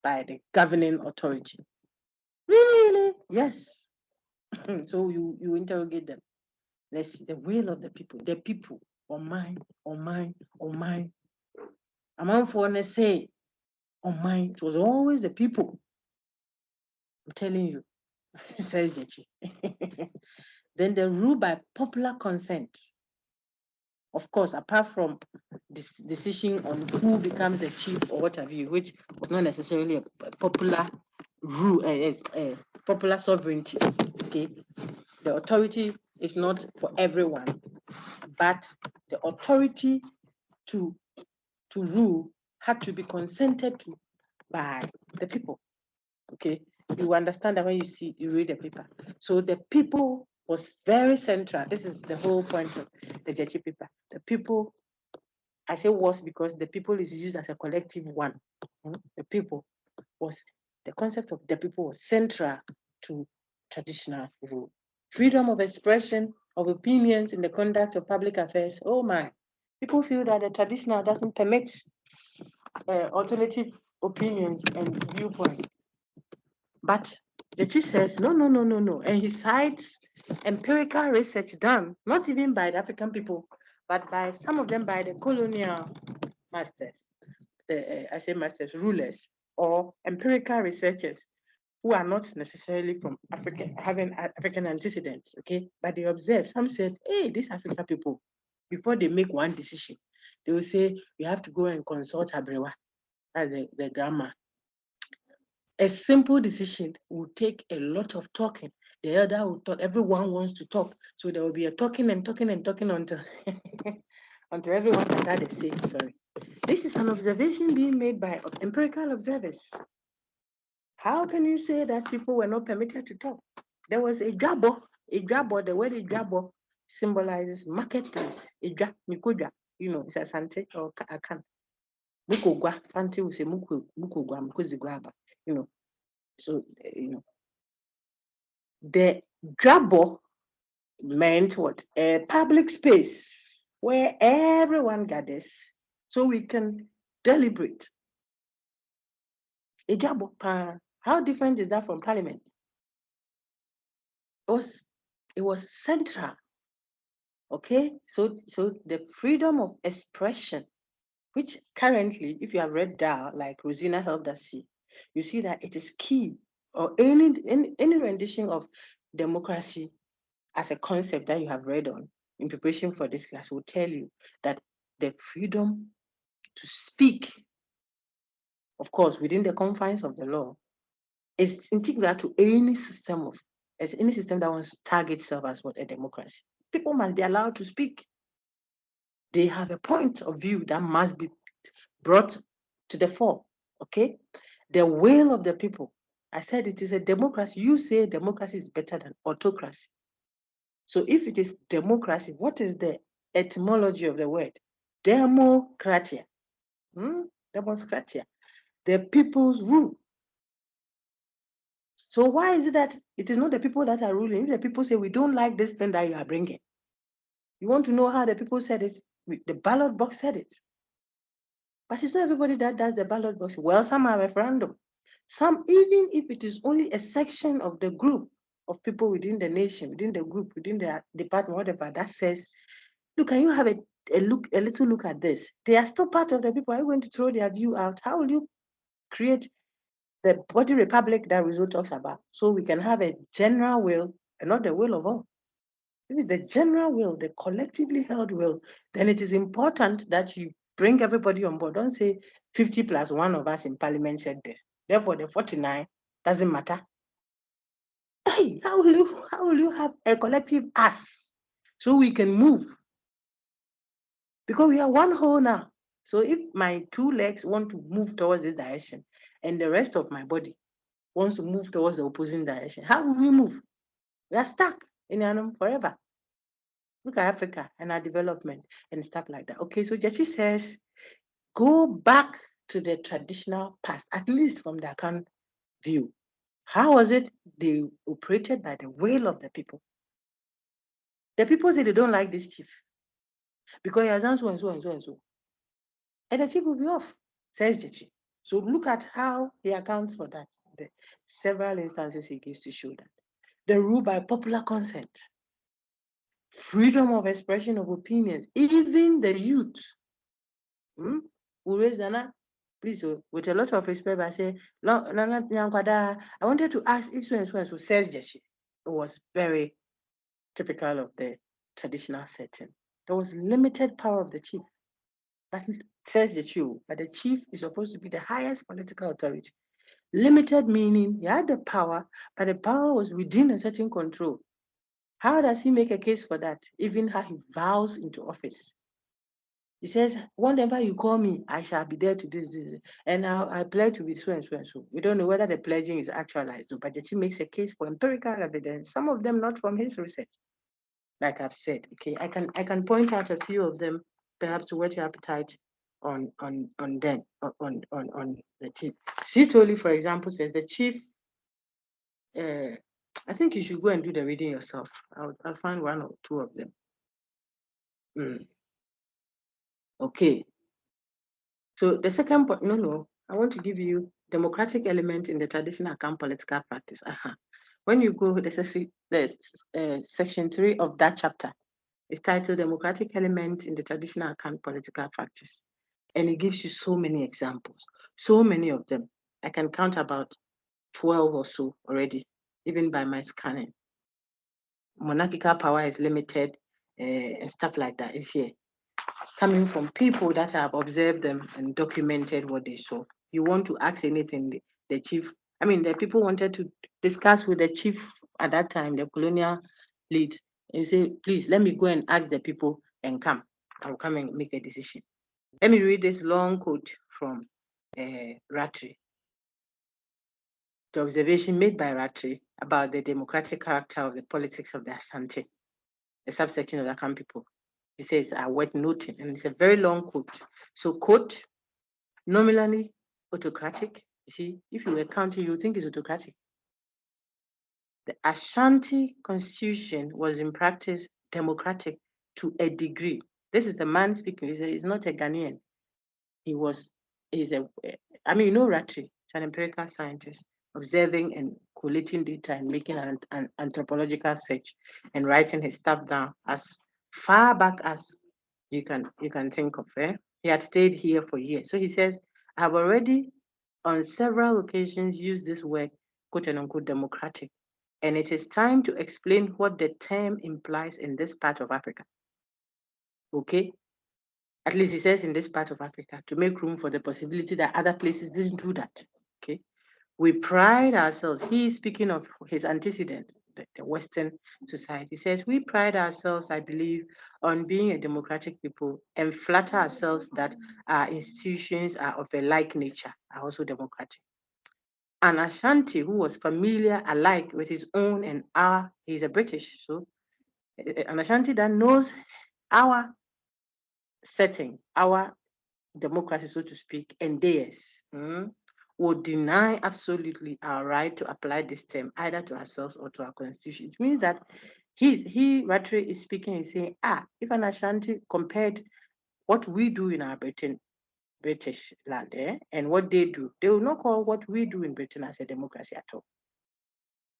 by the governing authority. Really? Yes. So you interrogate them. Let's see the will of the people, on mine. Among foreigners say, on mine, it was always the people. I'm telling you, says Gyekye. Then the rule by popular consent. Of course, apart from this decision on who becomes the chief or what have you, which was not necessarily a popular rule, popular sovereignty. Okay, the authority is not for everyone, but the authority to rule had to be consented to by the people. Okay, you understand that when you read the paper. So the people was very central. This is the whole point of the Gyekye paper. The people, I say was because the people is used as a collective one. The people was, the concept of the people was central to traditional rule. Freedom of expression of opinions in the conduct of public affairs. Oh my, people feel that the traditional doesn't permit alternative opinions and viewpoints. But Gyekye says, no. And he cites empirical research done, not even by the African people, but by some of them by the colonial masters, I say masters, rulers, or empirical researchers who are not necessarily from Africa, having African antecedents, okay? But they observe, some said, hey, these African people, before they make one decision, they will say, you have to go and consult Abrewa, that's the grammar. A simple decision will take a lot of talking. The elder will talk, everyone wants to talk. So there will be a talking until until everyone has had a say. Sorry. This is an observation being made by empirical observers. How can you say that people were not permitted to talk? There was a jabo. The word jabo symbolizes marketplace. Mikodwa, it's a sante or akan. Mukogwa, Fante will say mukogwa, mukozigwaba, So, the jabo meant what? A public space where everyone gathers so we can deliberate. A jabo, how different is that from parliament? It was central. Okay, so the freedom of expression, which currently, if you have read down, like Rosina helped us see, you see that it is key, or any rendition of democracy as a concept that you have read on in preparation for this class will tell you that the freedom to speak, of course, within the confines of the law, is integral to any system that wants to target itself as what a democracy. People must be allowed to speak. They have a point of view that must be brought to the fore. Okay, the will of the people. I said it is a democracy. You say democracy is better than autocracy. So if it is democracy, what is the etymology of the word? Democratia. Democratia. The people's rule. So why is it that it is not the people that are ruling? If the people say, we don't like this thing that you are bringing, you want to know how the people said it? The ballot box said it. But it's not everybody that does the ballot box. Well, some are referendum. Some, even if it is only a section of the group of people within the nation, within the group, within the department, whatever, that says, look, can you have a little look at this? They are still part of the people. Are you going to throw their view out? How will you create the body republic that Rizzo talks about? So we can have a general will and not the will of all. If it's the general will, the collectively held will, then it is important that you bring everybody on board. Don't say 50 plus one of us in parliament said this. Therefore, the 49 doesn't matter. Hey, how will you have a collective us so we can move? Because we are one whole now. So if my two legs want to move towards this direction and the rest of my body wants to move towards the opposing direction, how will we move? We are stuck in Anam forever. Look at Africa and our development and stuff like that. Okay, so Gyekye says, go back to the traditional past, at least from the Akan view. How was it they operated by the will of the people? The people say they don't like this chief because he has done so and so and so and so. And the chief will be off, says Gyekye. So look at how he accounts for that. The several instances he gives to show that. The rule by popular consent, freedom of expression of opinions, even the youth. Urezana, please, with a lot of respect, I say, I wanted to ask if so and so and so, says Gyekye. It was very typical of the traditional setting. There was limited power of the chief. That says Gyekye, but the chief is supposed to be the highest political authority. Limited meaning he had the power, but the power was within a certain control. How does he make a case for that? Even how he vows into office. He says, whenever you call me, I shall be there to this. And I pledge to be so and so and so. We don't know whether the pledging is actualized, but Gyekye makes a case for empirical evidence, some of them not from his research. Like I've said, okay, I can point out a few of them, perhaps to whet your appetite on the chief. Sitoli, for example, says the chief, I think you should go and do the reading yourself. I'll find one or two of them. Okay. So the second point, I want to give you democratic element in the traditional Akan political practice. When you go, the section 3 of that chapter is titled Democratic Element in the Traditional Akan Political Practice. And it gives you so many examples, so many of them. I can count about 12 or so already, even by my scanning. Monarchical power is limited and stuff like that is here. Coming from people that have observed them and documented what they saw. You want to ask anything, the chief, the people wanted to discuss with the chief at that time, the colonial lead. And you say, please, let me go and ask the people and come. I'll come and make a decision. Let me read this long quote from Rattray. The observation made by Rattray about the democratic character of the politics of the Ashanti, a subsection of the Akan people. He says, are worth noting, and it's a very long quote. So, quote, nominally autocratic. You see, if you were counting, you would think it's autocratic. The Ashanti constitution was in practice democratic to a degree. This is the man speaking. He's not a Ghanaian. Rattray, he's an empirical scientist, observing and collating data and making an anthropological search and writing his stuff down as far back as you can think of. He had stayed here for years. So he says, I have already on several occasions used this word, quote unquote, democratic. And it is time to explain what the term implies in this part of Africa. Okay? At least he says in this part of Africa, to make room for the possibility that other places didn't do that. Okay. We pride ourselves. He is speaking of his antecedent, the Western society. He says, we pride ourselves, I believe, on being a democratic people and flatter ourselves that our institutions are of a like nature, are also democratic. An Ashanti who was familiar alike with his own and our, he's a British, so an Ashanti that knows our setting, our democracy, so to speak, and theirs, would deny absolutely our right to apply this term either to ourselves or to our constitution. It means that Rattray is speaking and saying, if an Ashanti compared what we do in our British land and what they do, they will not call what we do in Britain as a democracy at all.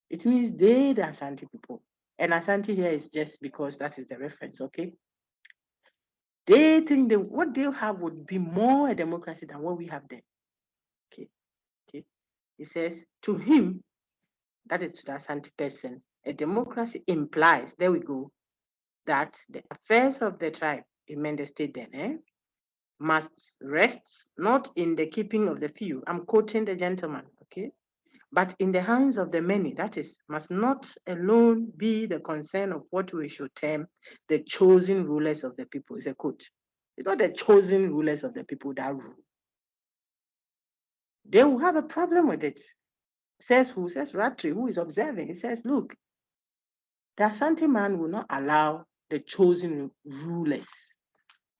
It means they, the Ashanti people, and Ashanti here is just because that is the reference, okay? They think that what they have would be more a democracy than what we have there. Okay. He says, to him, that is to the Ashanti person, a democracy implies, there we go, that the affairs of the tribe, it meant the state then, must rest not in the keeping of the few. I'm quoting the gentleman, okay? But in the hands of the many, that is, must not alone be the concern of what we should term the chosen rulers of the people. It's a quote. It's not the chosen rulers of the people that rule. They will have a problem with it. Says who? Says Rattray, who is observing. He says, look, the Ashanti man will not allow the chosen rulers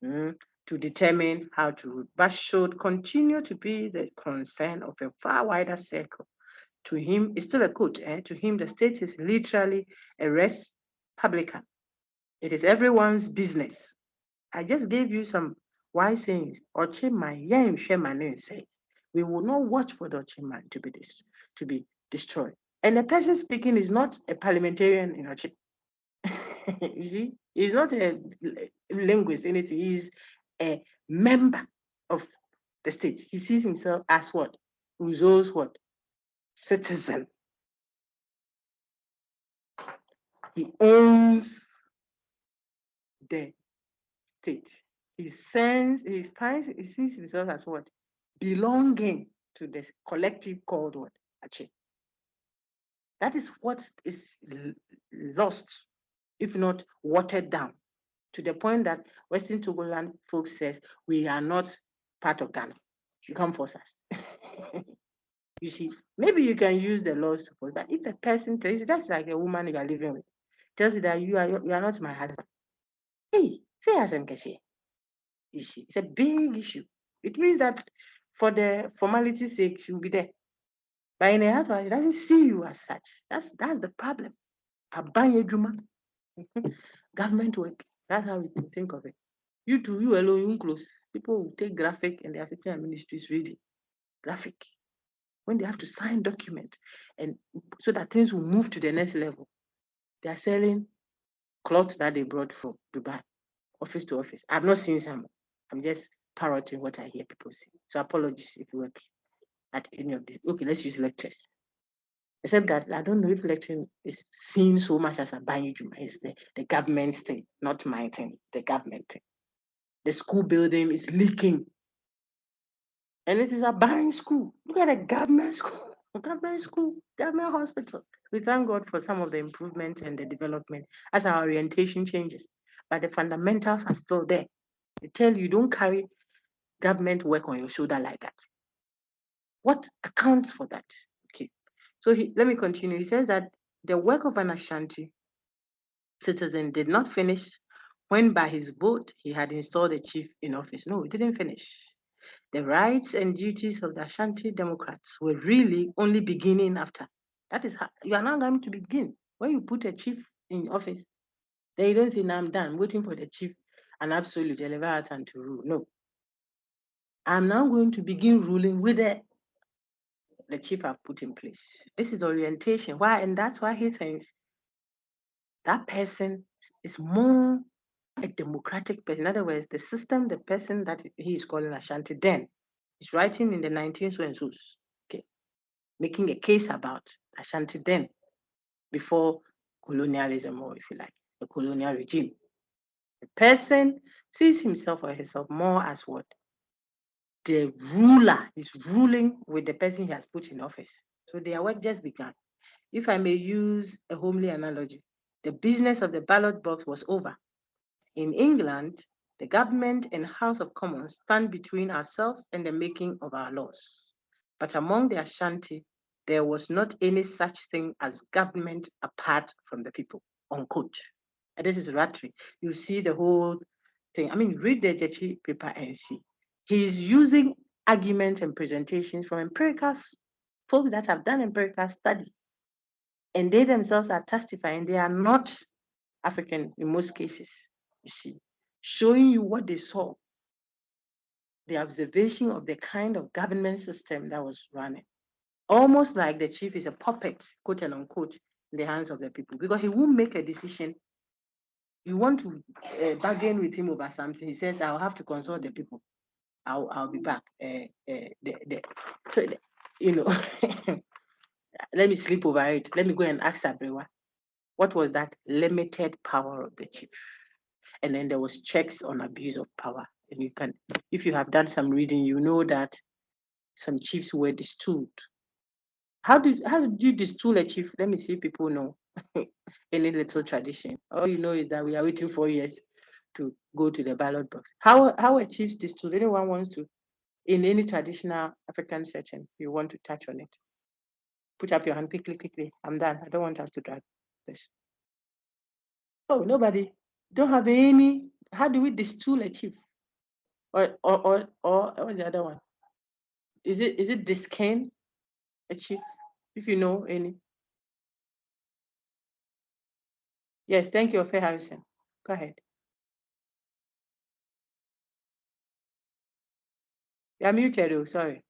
to determine how to rule, but should continue to be the concern of a far wider circle. To him, it's still a quote, to him, the state is literally a res publica. It is everyone's business. I just gave you some wise sayings. We will not watch for the Ocheman to be destroyed. And the person speaking is not a parliamentarian in Oche. You see, he's not a linguist, anything. He's a member of the state. He sees himself as what? Uzo's what? Citizen. He owns the state. He sees himself as what? Belonging to the collective called what? Ache. That is what is lost, if not watered down, to the point that Western Togoland folks says, we are not part of Ghana. You can't force us. You see, maybe you can use the laws to force, but if a person tells you, that's like a woman you are living with, tells you that you are not my husband. Hey, say Hassan Keshe. You see, it's a big issue. It means that for the formality's sake, she will be there. But in her heart, she doesn't see you as such. That's the problem. Government work. That's how we think of it. You two, you alone, you close. People will take graphic and they are sitting at ministries reading graphic. When they have to sign document and so that things will move to the next level, they are selling clothes that they brought from Dubai, office to office. I've not seen some. I'm just parroting what I hear people say. So apologies if you work at any of this. Okay, let's use lectures. Except that I don't know if lecturing is seen so much as a banijuma. It's the government thing, not my thing, the government thing. The school building is leaking. And it is a buying school. Look at a government school, government hospital. We thank God for some of the improvements and the development as our orientation changes. But the fundamentals are still there. They tell you don't carry government work on your shoulder like that. What accounts for that? Okay. So let me continue. He says that the work of an Ashanti citizen did not finish when by his vote he had installed a chief in office. No, it didn't finish. The rights and duties of the Ashanti Democrats were really only beginning after. That is how you are now going to begin. When you put a chief in office, then you don't say, now I'm done, I'm waiting for the chief, an absolute Leviathan to rule. No. I'm now going to begin ruling with the chief I've put in place. This is orientation. Why? And that's why he thinks that person is more a democratic person. In other words, the system, the person that he is calling Ashanti then is writing in the 19th century, okay, making a case about Ashanti then, before colonialism, or if you like, the colonial regime. The person sees himself or herself more as what? The ruler is ruling with the person he has put in office. So their work just began. If I may use a homely analogy, the business of the ballot box was over. In England, the government and House of Commons stand between ourselves and the making of our laws. But among the Ashanti, there was not any such thing as government apart from the people, unquote. And this is Rattray. You see the whole thing. I mean, read the Gyekye paper and see. He's using arguments and presentations from empirical folks that have done empirical study. And they themselves are testifying they are not African in most cases, you see, showing you what they saw, the observation of the kind of government system that was running. Almost like the chief is a puppet, quote and unquote, in the hands of the people, because he won't make a decision. You want to bargain with him over something, he says, I'll have to consult the people. I'll be back. You know, let me sleep over it. Let me go and ask Abrewa. What was that limited power of the chief? And then there was checks on abuse of power. And you can, if you have done some reading, you know that some chiefs were destooled. How do you destool a chief? Let me see if people know any little tradition. All you know is that we are waiting 4 years to go to the ballot box. How a chief's destooled? Anyone wants to, in any traditional African setting, you want to touch on it? Put up your hand quickly. I'm done. I don't want us to drag this. Oh, nobody. Don't have any. How do we destool a chief? Or what's the other one? Is it discane a chief? If you know any. Yes, thank you, Fair Harrison. Go ahead. You're muted, oh, sorry.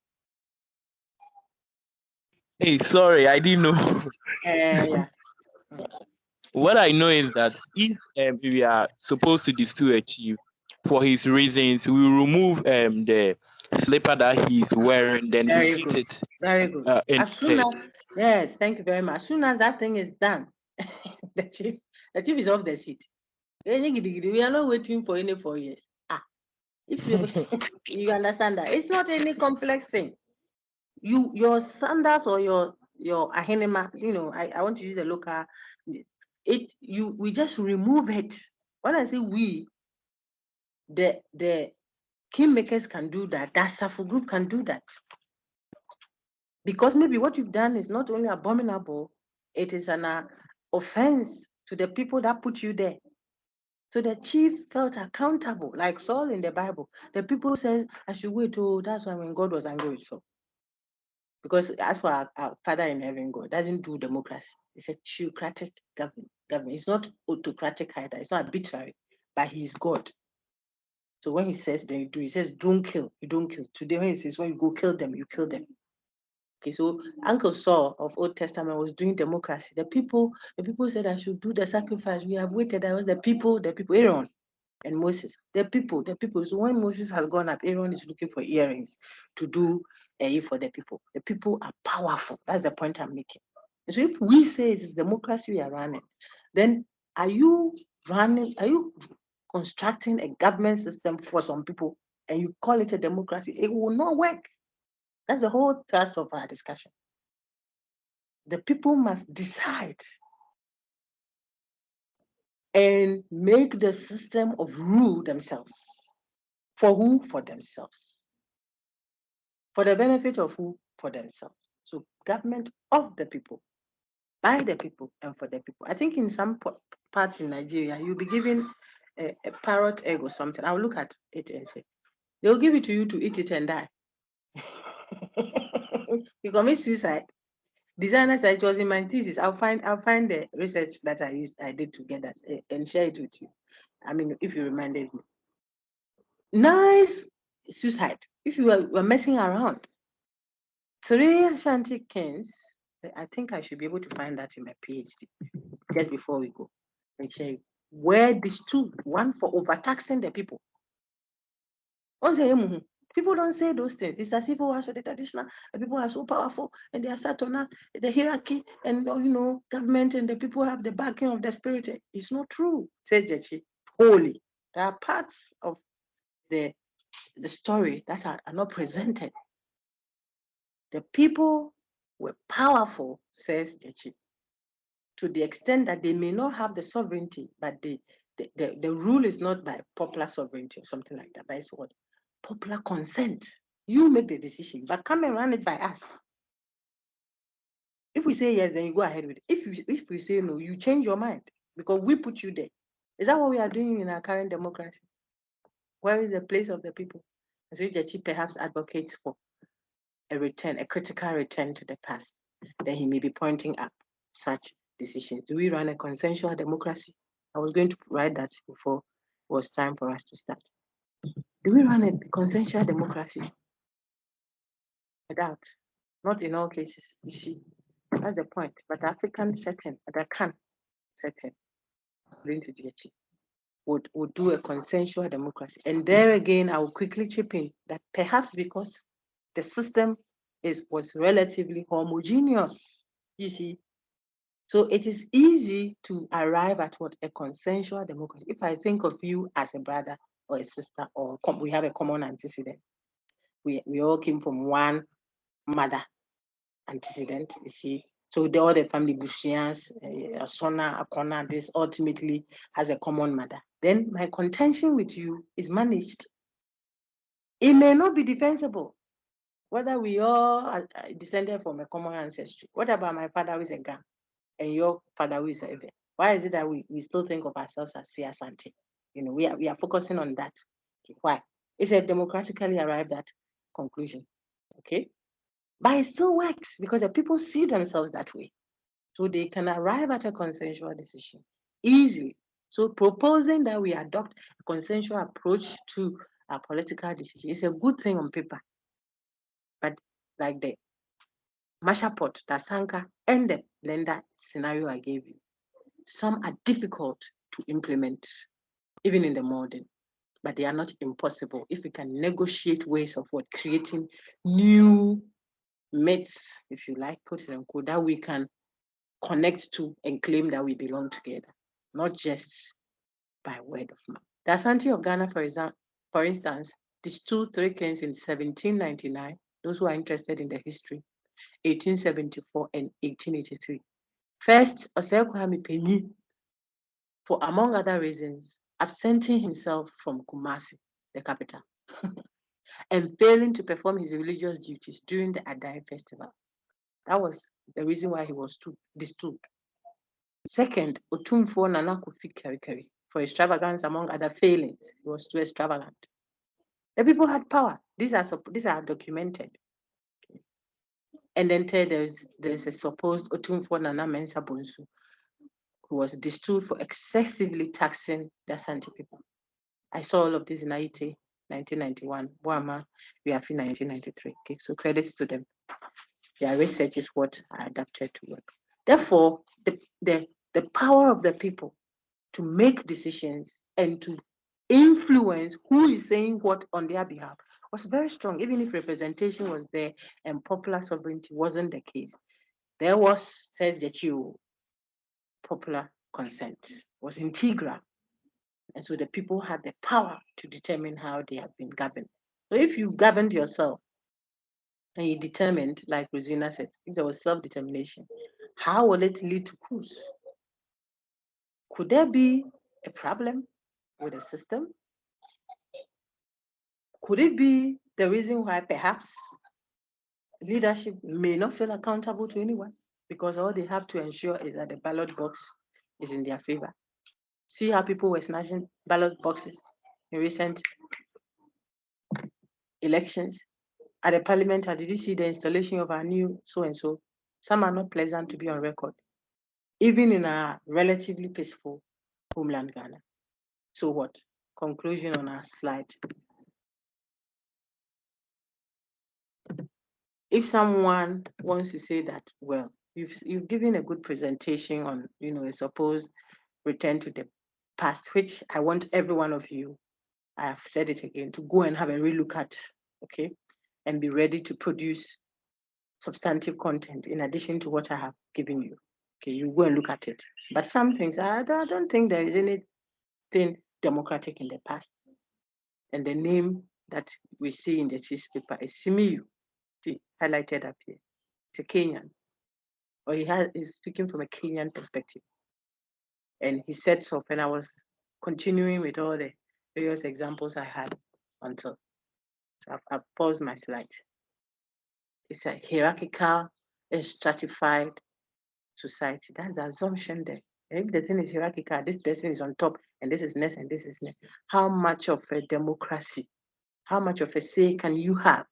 Hey, sorry, I didn't know. Yeah. What I know is that if we are supposed to distill a chief for his reasons, we remove the slipper that he's wearing, then Very we good. fit it Very good. in As his soon head. as, yes, thank you very much. As soon as that thing is done, the chief is off the seat. We are not waiting for any 4 years. If you you understand that it's not any complex thing. Your sandals or your ahenema, you know, I want to use the local. We just remove it. When I say we, the kingmakers can do that. That Safo group can do that. Because maybe what you've done is not only abominable, it is an offense to the people that put you there. So the chief felt accountable, like Saul in the Bible. The people said, I should wait. Oh, that's why when God was angry with Saul. Because as for our Father in heaven, God doesn't do democracy. It's a theocratic government. It's not autocratic either. It's not arbitrary, but he's God. So when he says they do, he says, don't kill, you don't kill. Today when he says, when you go kill them, you kill them. Okay, so Uncle Saul of Old Testament was doing democracy. The people said I should do the sacrifice. We have waited. I was the people, Aaron and Moses. The people. So when Moses has gone up, Aaron is looking for earrings to do for the people. The people are powerful. That's the point I'm making. So if we say it's democracy we are running, then are you constructing a government system for some people and you call it a democracy? It will not work. That's the whole thrust of our discussion. The people must decide and make the system of rule themselves. For who? For themselves. For the benefit of who? For themselves. So government of the people, by the people, and for the people. I think in some parts in Nigeria, you'll be given a parrot egg or something. I'll look at it and say, they'll give it to you to eat it and die. You commit suicide. Designer said it was in my thesis. I'll find the research that I did to get that and share it with you. I mean, if you reminded me. Nice suicide. If you were messing around. 3 Ashanti kings, I think I should be able to find that in my PhD just before we go and share it. Where these two, one for overtaxing the people. People don't say those things. It's as if the traditional people are so powerful and they are sat on the hierarchy and government and the people have the backing of the spirit. It's not true, says Gyekye. Holy. There are parts of the story that are not presented. The people were powerful, says Gyekye, to the extent that they may not have the sovereignty, but the rule is not by popular sovereignty or something like that, but it's what? Popular consent. You make the decision, but come and run it by us. If we say yes, then you go ahead with it. If we say no, you change your mind because we put you there. Is that what we are doing in our current democracy? Where is the place of the people? So Gyekye perhaps advocates for a critical return to the past. Then he may be pointing up such decisions. Do we run a consensual democracy? I was going to write that before it was time for us to start. Do we run a consensual democracy? I doubt. Not in all cases, you see. That's the point. But African setting, the can setting, according to Gyekye, would do a consensual democracy. And there again, I will quickly chip in that perhaps because the system was relatively homogeneous, you see. So it is easy to arrive at what a consensual democracy. If I think of you as a brother or a sister, or we have a common antecedent, we all came from one mother antecedent, you see. So all the family Bushians, Sona, Akona, this ultimately has a common mother. Then my contention with you is managed. It may not be defensible, whether we all are descended from a common ancestry. What about my father who is a Ga and your father who is a Ebe? Why is it that we still think of ourselves as Siasante? You know, we are focusing on that. Okay, why? It's a democratically arrived at conclusion. Okay? But it still works because the people see themselves that way. So they can arrive at a consensual decision easily. So proposing that we adopt a consensual approach to our political decision is a good thing on paper. But like the Mashapot, Tasanka, and the blender scenario I gave you, some are difficult to implement, even in the modern, but they are not impossible if we can negotiate ways of creating new mates, if you like, quote unquote, that we can connect to and claim that we belong together, not just by word of mouth. The Asante of Ghana, for instance, distilled 3 kings in 1799, those who are interested in the history, 1874 and 1883. First, Osei Kwame Penyi, for among other reasons, absenting himself from Kumasi, the capital, and failing to perform his religious duties during the Adai festival. That was the reason why he was distilled. Second, Otumfuo Nana Kofi Kerikeri, for extravagance among other failings. He was too extravagant. The people had power. These are documented. Okay. And then third, there's a supposed Otumfuo Nana Mensa Bonsu, who was distilled for excessively taxing the Asante people. I saw all of this in Haiti, 1991, Boama, Biafra, 1993. Okay, so credits to them. Their research is what I adapted to work. Therefore, the power of the people to make decisions and to influence who is saying what on their behalf was very strong, even if representation was there and popular sovereignty wasn't the case. There was, says Gyekye, popular consent was integral. And so the people had the power to determine how they have been governed. So if you governed yourself and you determined, like Rosina said, if there was self-determination, how will it lead to coups? Could there be a problem with the system? Could it be the reason why perhaps leadership may not feel accountable to anyone because all they have to ensure is that the ballot box is in their favor? See how people were snatching ballot boxes in recent elections? At the parliament, did you see the installation of our new so-and-so? Some are not pleasant to be on record, even in a relatively peaceful homeland, Ghana. So what? Conclusion on our slide. If someone wants to say that, well, you've given a good presentation on, a supposed return to the past, which I want every one of you, I have said it again, to go and have a relook at, okay, and be ready to produce substantive content in addition to what I have given you. Okay, you go and look at it. But some things, I don't think there is anything democratic in the past. And the name that we see in the newspaper is Simiyu, see, highlighted up here. It's a Kenyan, or he's speaking from a Kenyan perspective. And he said so, and I was continuing with all the various examples I had until so I've paused my slide. It's a hierarchical and stratified society. That's the assumption there. And if the thing is hierarchical, this person is on top, and this is next, and this is next. How much of a democracy, how much of a say can you have?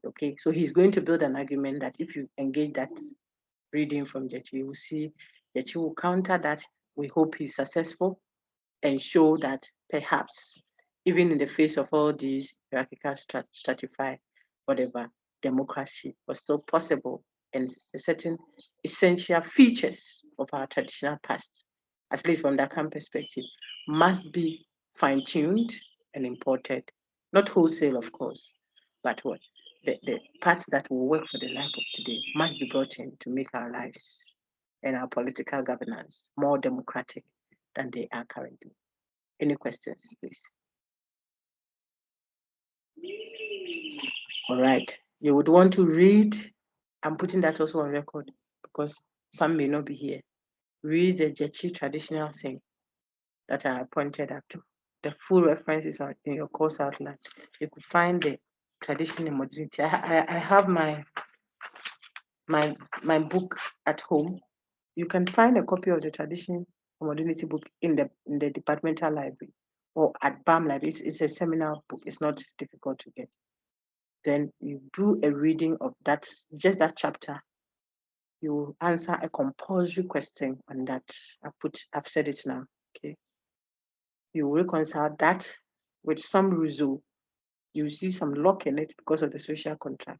Okay, so he's going to build an argument that if you engage that reading from Gyekye, you will see Gyekye will counter that. We hope he's successful and show that perhaps even in the face of all these hierarchical stratified, whatever, democracy was still possible, and certain essential features of our traditional past, at least from that kind of perspective, must be fine-tuned and imported, not wholesale, of course, but what the parts that will work for the life of today must be brought in to make our lives and our political governance more democratic than they are currently. Any questions, please? All right. You would want to read, I'm putting that also on record because some may not be here. Read the Gyekye traditional thing that I pointed up to. The full references are in your course outline. You could find the tradition and modernity. I have my book at home. You can find a copy of the tradition and modernity book in the departmental library or at BAM library. It's a seminal book. It's not difficult to get. Then you do a reading of that, just that chapter. You answer a compulsory question on that. I've said it now. Okay. You reconcile that with some Rousseau. You see some Locke in it because of the social contract.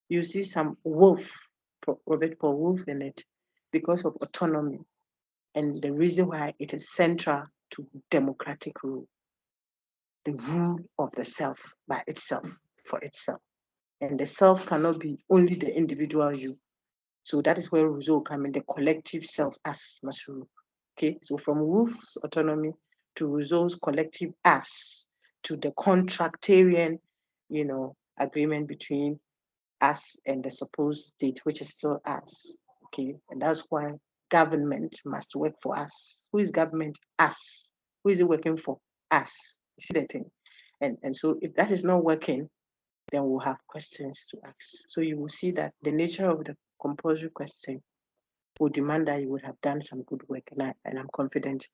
You see some Robert Paul Wolff in it because of autonomy and the reason why it is central to democratic rule. The rule of the self by itself, for itself. And the self cannot be only the individual you. So that is where Rousseau comes in, the collective self as must rule. Okay, so from Wolff's autonomy to Rousseau's collective us to the contractarian, agreement between us and the supposed state, which is still us. Okay, and that's why government must work for us. Who is government? Us. Who is it working for? Us. You see the thing? And so if that is not working, then we'll have questions to ask. So you will see that the nature of the compulsory question will demand that you would have done some good work, and I'm confident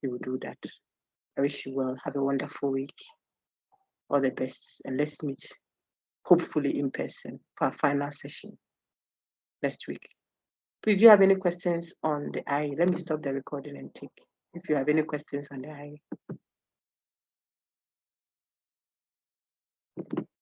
you will do that. I wish you well. Have a wonderful week. All the best, and let's meet hopefully in person for our final session next week. Please, do you have any questions on the IE? Let me stop the recording and take if you have any questions on the IE.